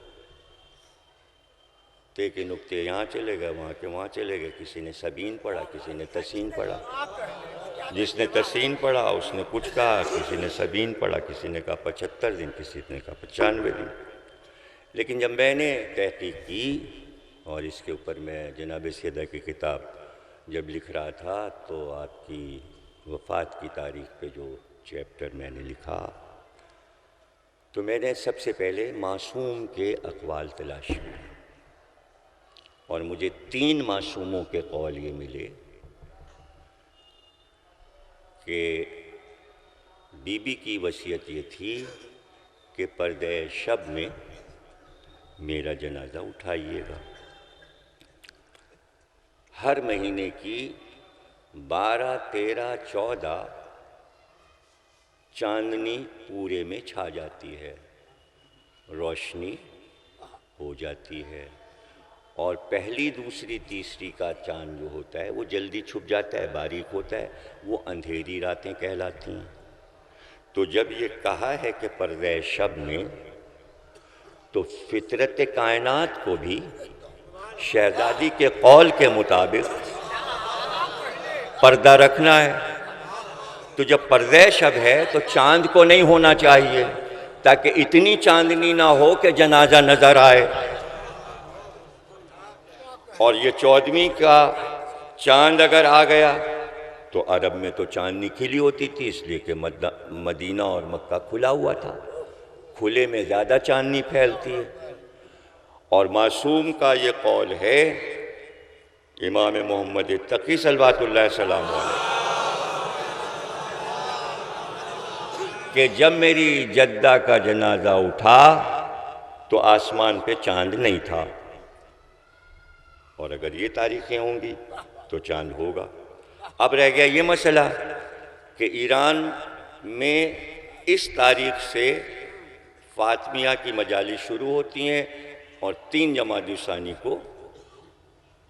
تے کے نقطے یہاں چلے گئے، وہاں کے وہاں چلے گئے، کسی نے سبین پڑھا، کسی نے تسین پڑھا، جس نے تسین پڑھا اس نے کچھ کہا، کسی نے سبین پڑھا، کسی نے کہا 75 دن، کسی نے کہا 95 دن۔ لیکن جب میں نے تحقیق کی اور اس کے اوپر میں جناب سیدہ کی کتاب جب لکھ رہا تھا تو آپ کی وفات کی تاریخ پہ جو چیپٹر میں نے لکھا تو میں نے سب سے پہلے معصوم کے اقوال تلاش کیے، اور مجھے 3 معصوموں کے قول یہ ملے کہ بی بی کی وصیت یہ تھی کہ پردہ شب میں میرا جنازہ اٹھائیے گا، ہر مہینے کی 12، 13، 14 چاندنی پورے میں چھا جاتی ہے، روشنی ہو جاتی ہے، اور پہلی، دوسری، تیسری کا چاند جو ہوتا ہے وہ جلدی چھپ جاتا ہے، باریک ہوتا ہے، وہ اندھیری راتیں کہلاتی ہیں۔ تو جب یہ کہا ہے کہ پردہ شب میں، تو فطرت کائنات کو بھی شہزادی کے قول کے مطابق پردہ رکھنا ہے، تو جب پردہ شب ہے تو چاند کو نہیں ہونا چاہیے تاکہ اتنی چاندنی نہ ہو کہ جنازہ نظر آئے، اور یہ 14ویں کا چاند اگر آ گیا تو عرب میں تو چاندنی کھلی ہوتی تھی، اس لیے کہ مدینہ اور مکہ کھلا ہوا تھا، کھلے میں زیادہ چاندنی پھیلتی ہے۔ اور معصوم کا یہ قول ہے، امام محمد تقی صلوات اللہ السلام علیہ، کہ جب میری جدہ کا جنازہ اٹھا تو آسمان پہ چاند نہیں تھا، اور اگر یہ تاریخیں ہوں گی تو چاند ہوگا۔ اب رہ گیا یہ مسئلہ کہ ایران میں اس تاریخ سے فاطمیہ کی مجالس شروع ہوتی ہیں اور 3 جمادی الثانی کو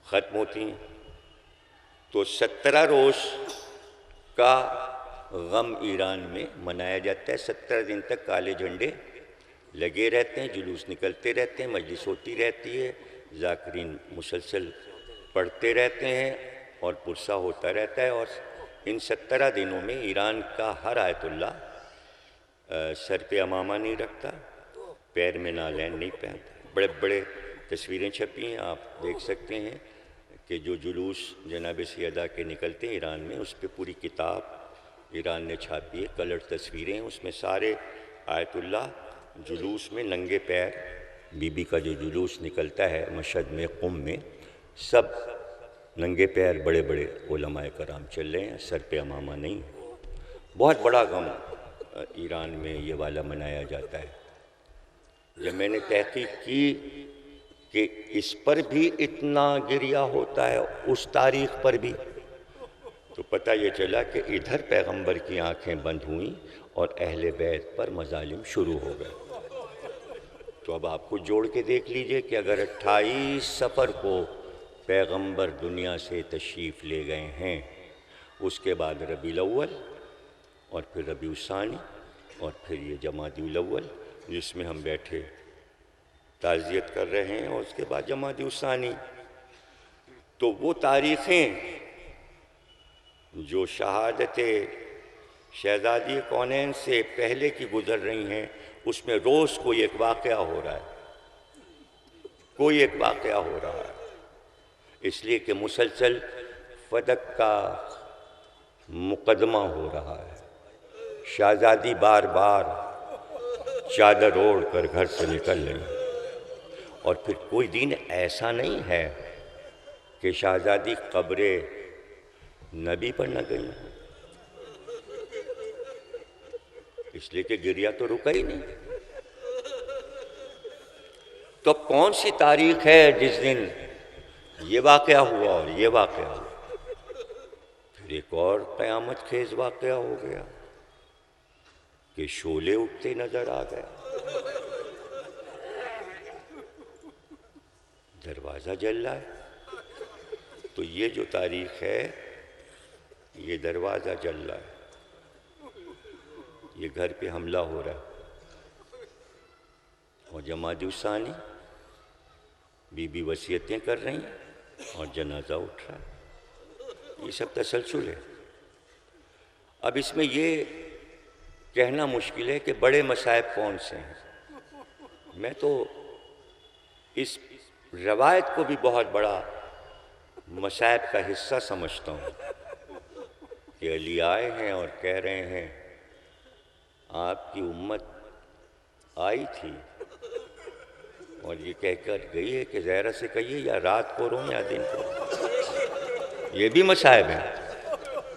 ختم ہوتی ہیں، تو 17 روز کا غم ایران میں منایا جاتا ہے۔ 17 دن تک کالے جھنڈے لگے رہتے ہیں، جلوس نکلتے رہتے ہیں، مجلس ہوتی رہتی ہے، ذاکرین مسلسل پڑھتے رہتے ہیں اور پرسہ ہوتا رہتا ہے۔ اور ان 17 دنوں میں ایران کا ہر آیت اللہ سر پہ امامہ نہیں رکھتا، پیر میں نالین نہیں پہنتا۔ بڑے بڑے تصویریں چھپی ہیں، آپ دیکھ سکتے ہیں کہ جو جلوس جناب سیدہ کے نکلتے ہیں ایران میں، اس پہ پوری کتاب ایران نے چھاپی ہے، کلر تصویریں، اس میں سارے آیت اللہ جلوس میں ننگے پیر، بی بی کا جو جلوس نکلتا ہے مشہد میں، قم میں، سب ننگے پیر بڑے بڑے علماء کرام چل رہے ہیں، سر پہ امامہ نہیں۔ بہت بڑا غم ایران میں یہ والا منایا جاتا ہے۔ جب میں نے تحقیق کی کہ اس پر بھی اتنا گریہ ہوتا ہے، اس تاریخ پر بھی، تو پتہ یہ چلا کہ ادھر پیغمبر کی آنکھیں بند ہوئیں اور اہل بیت پر مظالم شروع ہو گئے۔ تو اب آپ کو جوڑ کے دیکھ لیجئے کہ اگر 28 صفر کو پیغمبر دنیا سے تشریف لے گئے ہیں، اس کے بعد ربیع الاول اور پھر ربیع الثانی اور پھر یہ جمادی الاول جس میں ہم بیٹھے تعزیت کر رہے ہیں، اور اس کے بعد جمادی الثانی، تو وہ تاریخیں جو شہادت شہزادی کونین سے پہلے کی گزر رہی ہیں، اس میں روز کوئی ایک واقعہ ہو رہا ہے، کوئی ایک واقعہ ہو رہا ہے، اس لیے کہ مسلسل فتح کا مقدمہ ہو رہا ہے۔ شہزادی بار بار چادر اوڑھ کر گھر سے نکل رہی، اور پھر کوئی دن ایسا نہیں ہے کہ شہزادی قبر نبی پر نہ گئی، اس لیے کہ گریہ تو رکا ہی نہیں۔ تو کون سی تاریخ ہے جس دن یہ واقعہ ہوا اور یہ واقعہ ہوا؟ پھر ایک اور قیامت خیز واقعہ ہو گیا کہ شعلے اٹھتے نظر آ گئے، دروازہ جل رہا ہے۔ تو یہ جو تاریخ ہے، یہ دروازہ جل رہا ہے، یہ گھر پہ حملہ ہو رہا ہے، اور جمادی الثانی بی بی وصیتیں کر رہی ہیں اور جنازہ اٹھ رہا ہے، یہ سب تسلسل ہے۔ اب اس میں یہ کہنا مشکل ہے کہ بڑے مصائب کون سے ہیں۔ میں تو اس روایت کو بھی بہت بڑا مصائب کا حصہ سمجھتا ہوں کہ علی آئے ہیں اور کہہ رہے ہیں آپ کی امت آئی تھی اور یہ کہہ کر گئی ہے کہ زہرہ سے کہیے یا رات کو رو یا دن کو۔ یہ بھی مصائب ہے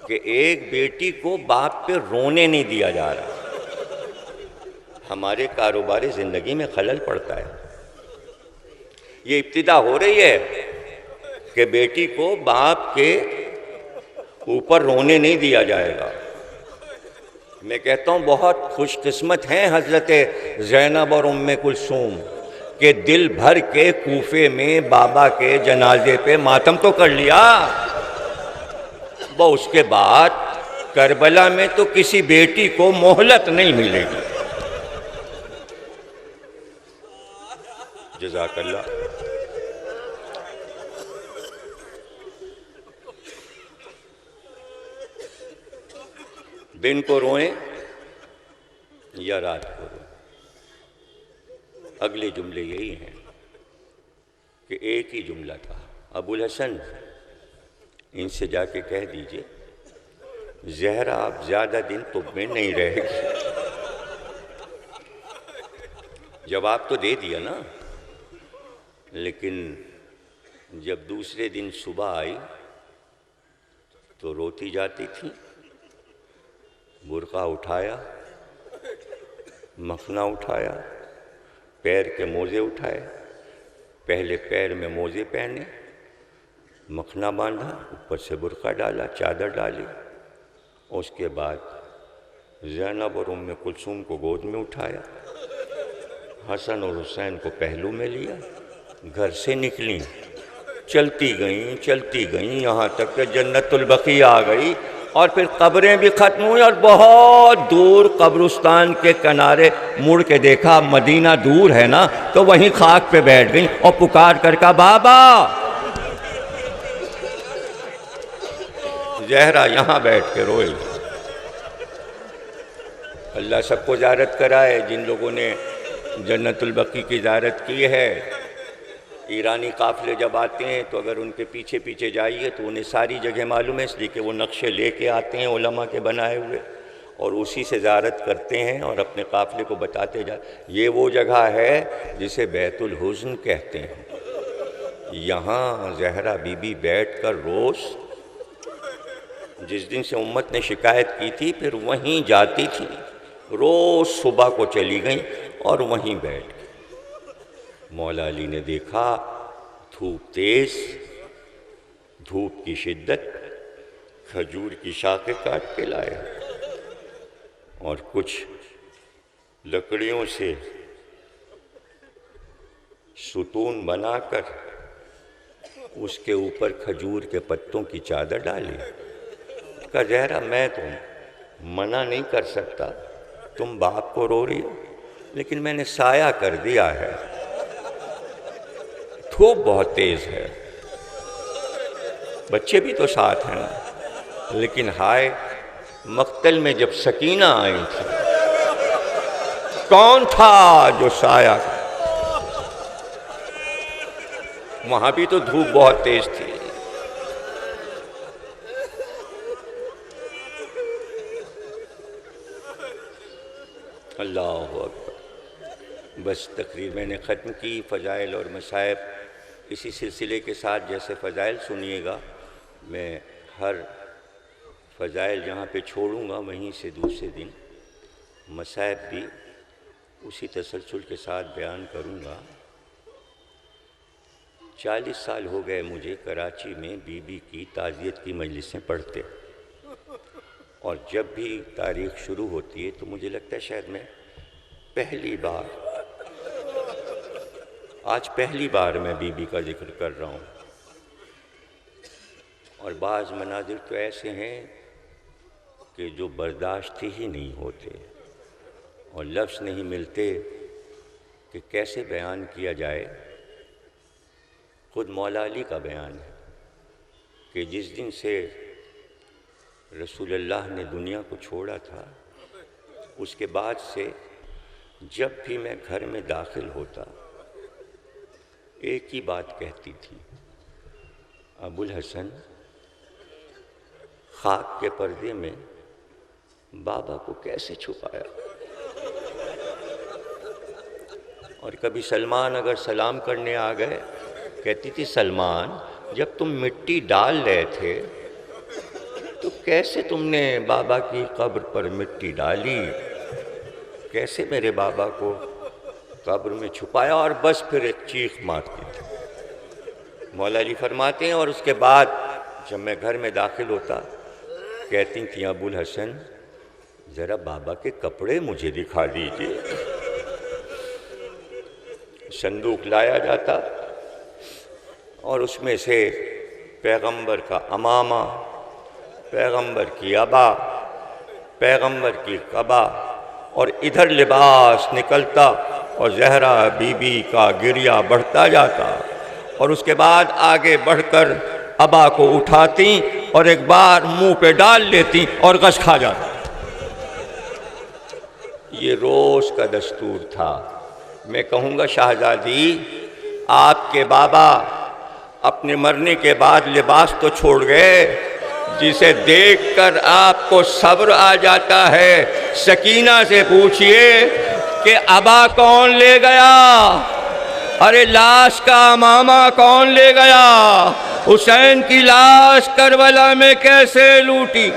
کہ ایک بیٹی کو باپ پہ رونے نہیں دیا جا رہا۔ ہمارے کاروبار زندگی میں خلل پڑتا ہے۔ یہ ابتدا ہو رہی ہے کہ بیٹی کو باپ کے اوپر رونے نہیں دیا جائے گا۔ میں کہتا ہوں بہت خوش قسمت ہیں حضرت زینب اور ام کلثوم کہ دل بھر کے کوفے میں بابا کے جنازے پہ ماتم تو کر لیا، وہ اس کے بعد کربلا میں تو کسی بیٹی کو مہلت نہیں ملے گی۔ جزاک اللہ۔ دن کو روئیں یا رات کو روئیں، اگلے جملے یہی ہیں کہ ایک ہی جملہ تھا۔ ابو الحسن ان سے جا کے کہہ دیجئے زہرہ آپ زیادہ دن طب میں نہیں رہے گی۔ جواب تو دے دیا نا، لیکن جب دوسرے دن صبح آئی تو روتی جاتی تھی، برقع اٹھایا، مخنا اٹھایا، پیر کے موزے اٹھائے، پہلے پیر میں موزے پہنے، مکھنا باندھا، اوپر سے برقع ڈالا، چادر ڈالی، اس کے بعد زینب اور ام کلثوم کو گود میں اٹھایا، حسن اور حسین کو پہلو میں لیا، گھر سے نکلیں، چلتی گئیں یہاں تک کہ جنت البقیع آ گئی، اور پھر قبریں بھی ختم ہوئی، اور بہت دور قبرستان کے کنارے مڑ کے دیکھا مدینہ دور ہے نا، تو وہیں خاک پہ بیٹھ گئیں اور پکار کر کہا بابا زہرا یہاں بیٹھ کے روئے۔ اللہ سب کو زیارت کرائے، جن لوگوں نے جنت البقیع کی زیارت کی ہے۔ ایرانی قافلے جب آتے ہیں تو اگر ان کے پیچھے پیچھے جائیے تو انہیں ساری جگہ معلوم ہے، اس لیے کہ وہ نقشے لے کے آتے ہیں علماء کے بنائے ہوئے، اور اسی سے زیارت کرتے ہیں اور اپنے قافلے کو بتاتے جاتے۔ یہ وہ جگہ ہے جسے بیت الحزن کہتے ہیں، یہاں زہرا بی بی بیٹھ کر روز، جس دن سے امت نے شکایت کی تھی پھر وہیں جاتی تھی، روز صبح کو چلی گئیں اور وہیں بیٹھ گئی۔ مولا علی نے دیکھا دھوپ تیز، دھوپ کی شدت، کھجور کی شاخیں کاٹ کے لائے اور کچھ لکڑیوں سے ستون بنا کر اس کے اوپر کھجور کے پتوں کی چادر ڈالی۔ کہا زہرا میں تو منع نہیں کر سکتا، تم باپ کو رو رہی ہو، لیکن میں نے سایہ کر دیا ہے، دھوپ بہت تیز ہے، بچے بھی تو ساتھ ہیں نا۔ لیکن ہائے، مقتل میں جب سکینہ آئی تھی، کون تھا جو سایہ، وہاں بھی تو دھوپ بہت تیز تھی۔ اللہ اکبر۔ بس تقریر میں نے ختم کی۔ فضائل اور مصائب اسی سلسلے کے ساتھ، جیسے فضائل سنیے گا، میں ہر فضائل جہاں پہ چھوڑوں گا وہیں سے دوسرے دن مصائب بھی اسی تسلسل کے ساتھ بیان کروں گا۔ 40 سال ہو گئے مجھے کراچی میں بی بی کی تعزیت کی مجلسیں پڑھتے، اور جب بھی تاریخ شروع ہوتی ہے تو مجھے لگتا ہے شاید میں آج پہلی بار میں بی بی کا ذکر کر رہا ہوں، اور بعض مناظر تو ایسے ہیں کہ جو برداشت ہی نہیں ہوتے، اور لفظ نہیں ملتے کہ کیسے بیان کیا جائے۔ خود مولا علی کا بیان ہے کہ جس دن سے رسول اللہ نے دنیا کو چھوڑا تھا، اس کے بعد سے جب بھی میں گھر میں داخل ہوتا ایک ہی بات کہتی تھی، ابو الحسن خاک کے پردے میں بابا کو کیسے چھپایا؟ اور کبھی سلمان اگر سلام کرنے آ گئے، کہتی تھی سلمان جب تم مٹی ڈال رہے تھے تو کیسے تم نے بابا کی قبر پر مٹی ڈالی، کیسے میرے بابا کو قبر میں چھپایا؟ اور بس پھر ایک چیخ مارتی تھی۔ مولا علی فرماتے ہیں اور اس کے بعد جب میں گھر میں داخل ہوتا کہتی تھیں ابو الحسن ذرا بابا کے کپڑے مجھے دکھا دیجئے۔ صندوق لایا جاتا اور اس میں سے پیغمبر کا عمامہ، پیغمبر کی عبا، پیغمبر کی قبا، اور ادھر لباس نکلتا اور زہرا بی بی کا گریہ بڑھتا جاتا، اور اس کے بعد آگے بڑھ کر عبا کو اٹھاتی اور ایک بار منہ پہ ڈال لیتی اور غش کھا جاتی۔ یہ روز کا دستور تھا۔ میں کہوں گا شہزادی آپ کے بابا اپنے مرنے کے بعد لباس تو چھوڑ گئے جسے دیکھ کر آپ کو صبر آ جاتا ہے۔ سکینہ سے پوچھئے کہ عبا کون لے گیا؟ ارے لاش کا امامہ کون لے گیا؟ حسین کی لاش کربلا میں کیسے لوٹی؟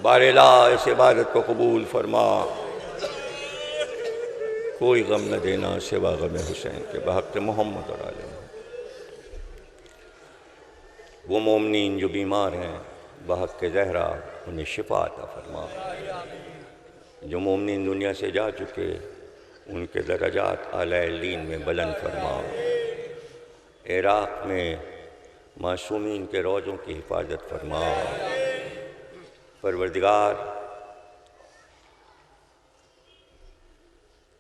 بار الہ اس عبادت کو قبول فرما، کوئی غم نہ دینا سوا غم حسین کے بحق محمد اور آل محمد۔ وہ مومنین جو بیمار ہیں بحق زہرا انہیں شفا عطا فرما، جو مومنین دنیا سے جا چکے ان کے درجات اعلی علیین میں بلند فرما، عراق میں معصومین کے روضوں کی حفاظت فرما۔ پروردگار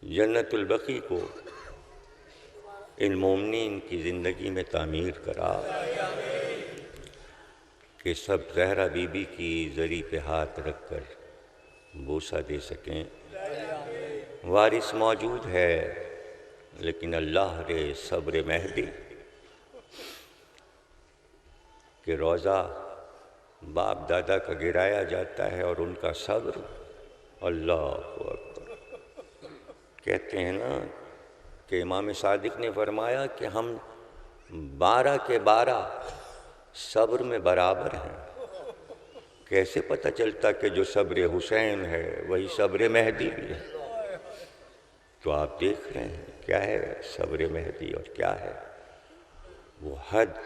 جنت البقیع کو ان مومنین کی زندگی میں تعمیر کرا کہ سب زہرا بی بی کی زری پہ ہاتھ رکھ کر بوسہ دے سکیں۔ وارث موجود ہے لیکن اللہ رے صبر مہدی کہ روزہ باپ دادا کا گرایا جاتا ہے اور ان کا صبر، اللہ اکبر۔ کہتے ہیں نا کہ امام صادق نے فرمایا کہ ہم 12 کے 12 صبر میں برابر ہیں۔ کیسے پتہ چلتا کہ جو صبر حسین ہے وہی صبر مہدی بھی ہے؟ تو آپ دیکھ رہے ہیں کیا ہے صبر مہدی اور کیا ہے وہ حد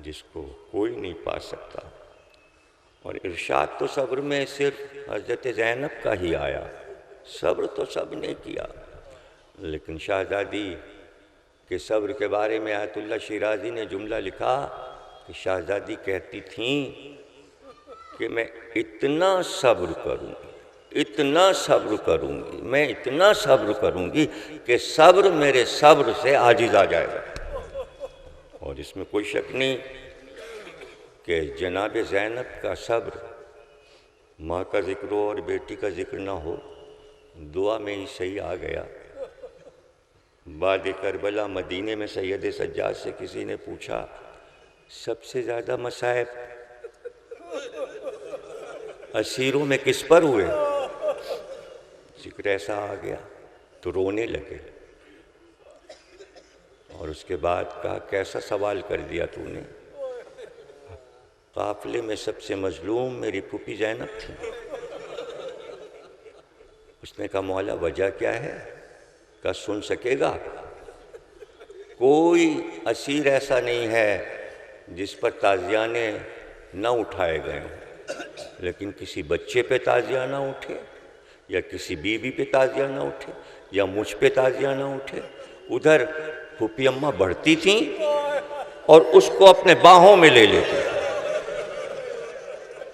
جس کو کوئی نہیں پا سکتا۔ اور ارشاد تو صبر میں صرف حضرت زینب کا ہی آیا، صبر تو سب نے کیا، لیکن شہزادی کے صبر کے بارے میں آیت اللہ شیرازی نے جملہ لکھا کہ شہزادی کہتی تھیں کہ میں اتنا صبر کروں گی، اتنا صبر کروں گی، میں اتنا صبر کروں گی کہ صبر میرے صبر سے عاجز آ جائے گا۔ اور اس میں کوئی شک نہیں کہ جناب زینب کا صبر، ماں کا ذکر ہو اور بیٹی کا ذکر نہ ہو، دعا میں ہی صحیح آ گیا۔ بعد کربلا مدینے میں سید سجاد سے کسی نے پوچھا سب سے زیادہ مصائب اسیروں میں کس پر ہوئے؟ ذکر ایسا آ گیا تو رونے لگے، اور اس کے بعد کہا کیسا سوال کر دیا تو نے؟ قافلے میں سب سے مظلوم میری پھوپھی زینب تھی۔ اس نے کہا مولا وجہ کیا ہے؟ کہا سن سکے گا؟ کوئی اسیر ایسا نہیں ہے جس پر تازیانے نہ اٹھائے گئے ہوں، لیکن کسی بچے پہ تازیہ نہ اٹھے، یا کسی بیوی پہ تازیہ نہ اٹھے، یا مجھ پہ تازیہ نہ اٹھے۔ ادھر پھوپھی اماں بڑھتی تھیں اور اس کو اپنے باہوں میں لے لیتی تھی،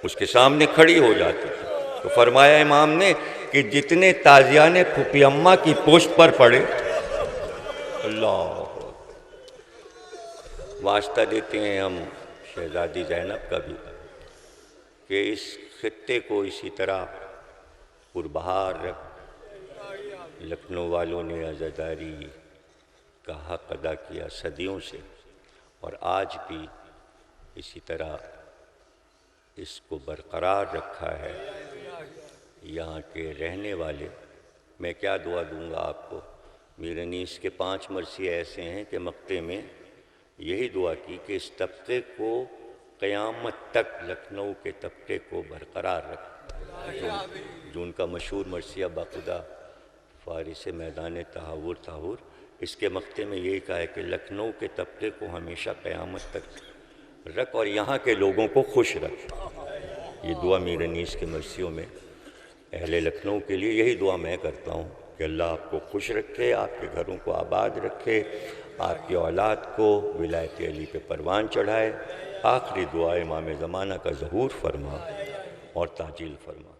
اس کے سامنے کھڑی ہو جاتی تھی۔ تو فرمایا امام نے کہ جتنے تازیانے پھوپھی اماں کی پشت پر پڑے، اللہ واسطہ دیتے ہیں ہم شہزادی زینب کا بھی کہ اس خطے کو اسی طرح پربہار رکھ۔ لکھنؤ والوں نے عزاداری کا حق ادا کیا صدیوں سے، اور آج بھی اسی طرح اس کو برقرار رکھا ہے یہاں کے رہنے والے۔ میں کیا دعا دوں گا آپ کو؟ میر انیس کے 5 مرثیے ایسے ہیں کہ مقطع میں یہی دعا کی کہ اس طبقے کو قیامت تک، لکھنؤ کے طبقے کو برقرار رکھ۔ جو ان کا مشہور مرثیہ باخدا فارس میدان تحور، اس کے مقطع میں یہی کہا ہے کہ لکھنؤ کے طبقے کو ہمیشہ قیامت تک رکھ اور یہاں کے لوگوں کو خوش رکھ۔ یہ دعا میر انیس کے مرثیوں میں اہل لکھنؤ کے لیے یہی دعا میں کرتا ہوں کہ اللہ آپ کو خوش رکھے، آپ کے گھروں کو آباد رکھے، آپ کی اولاد کو ولایت علی پہ پروان چڑھائے۔ آخری دعا امام زمانہ کا ظہور فرما اور تعجیل فرما۔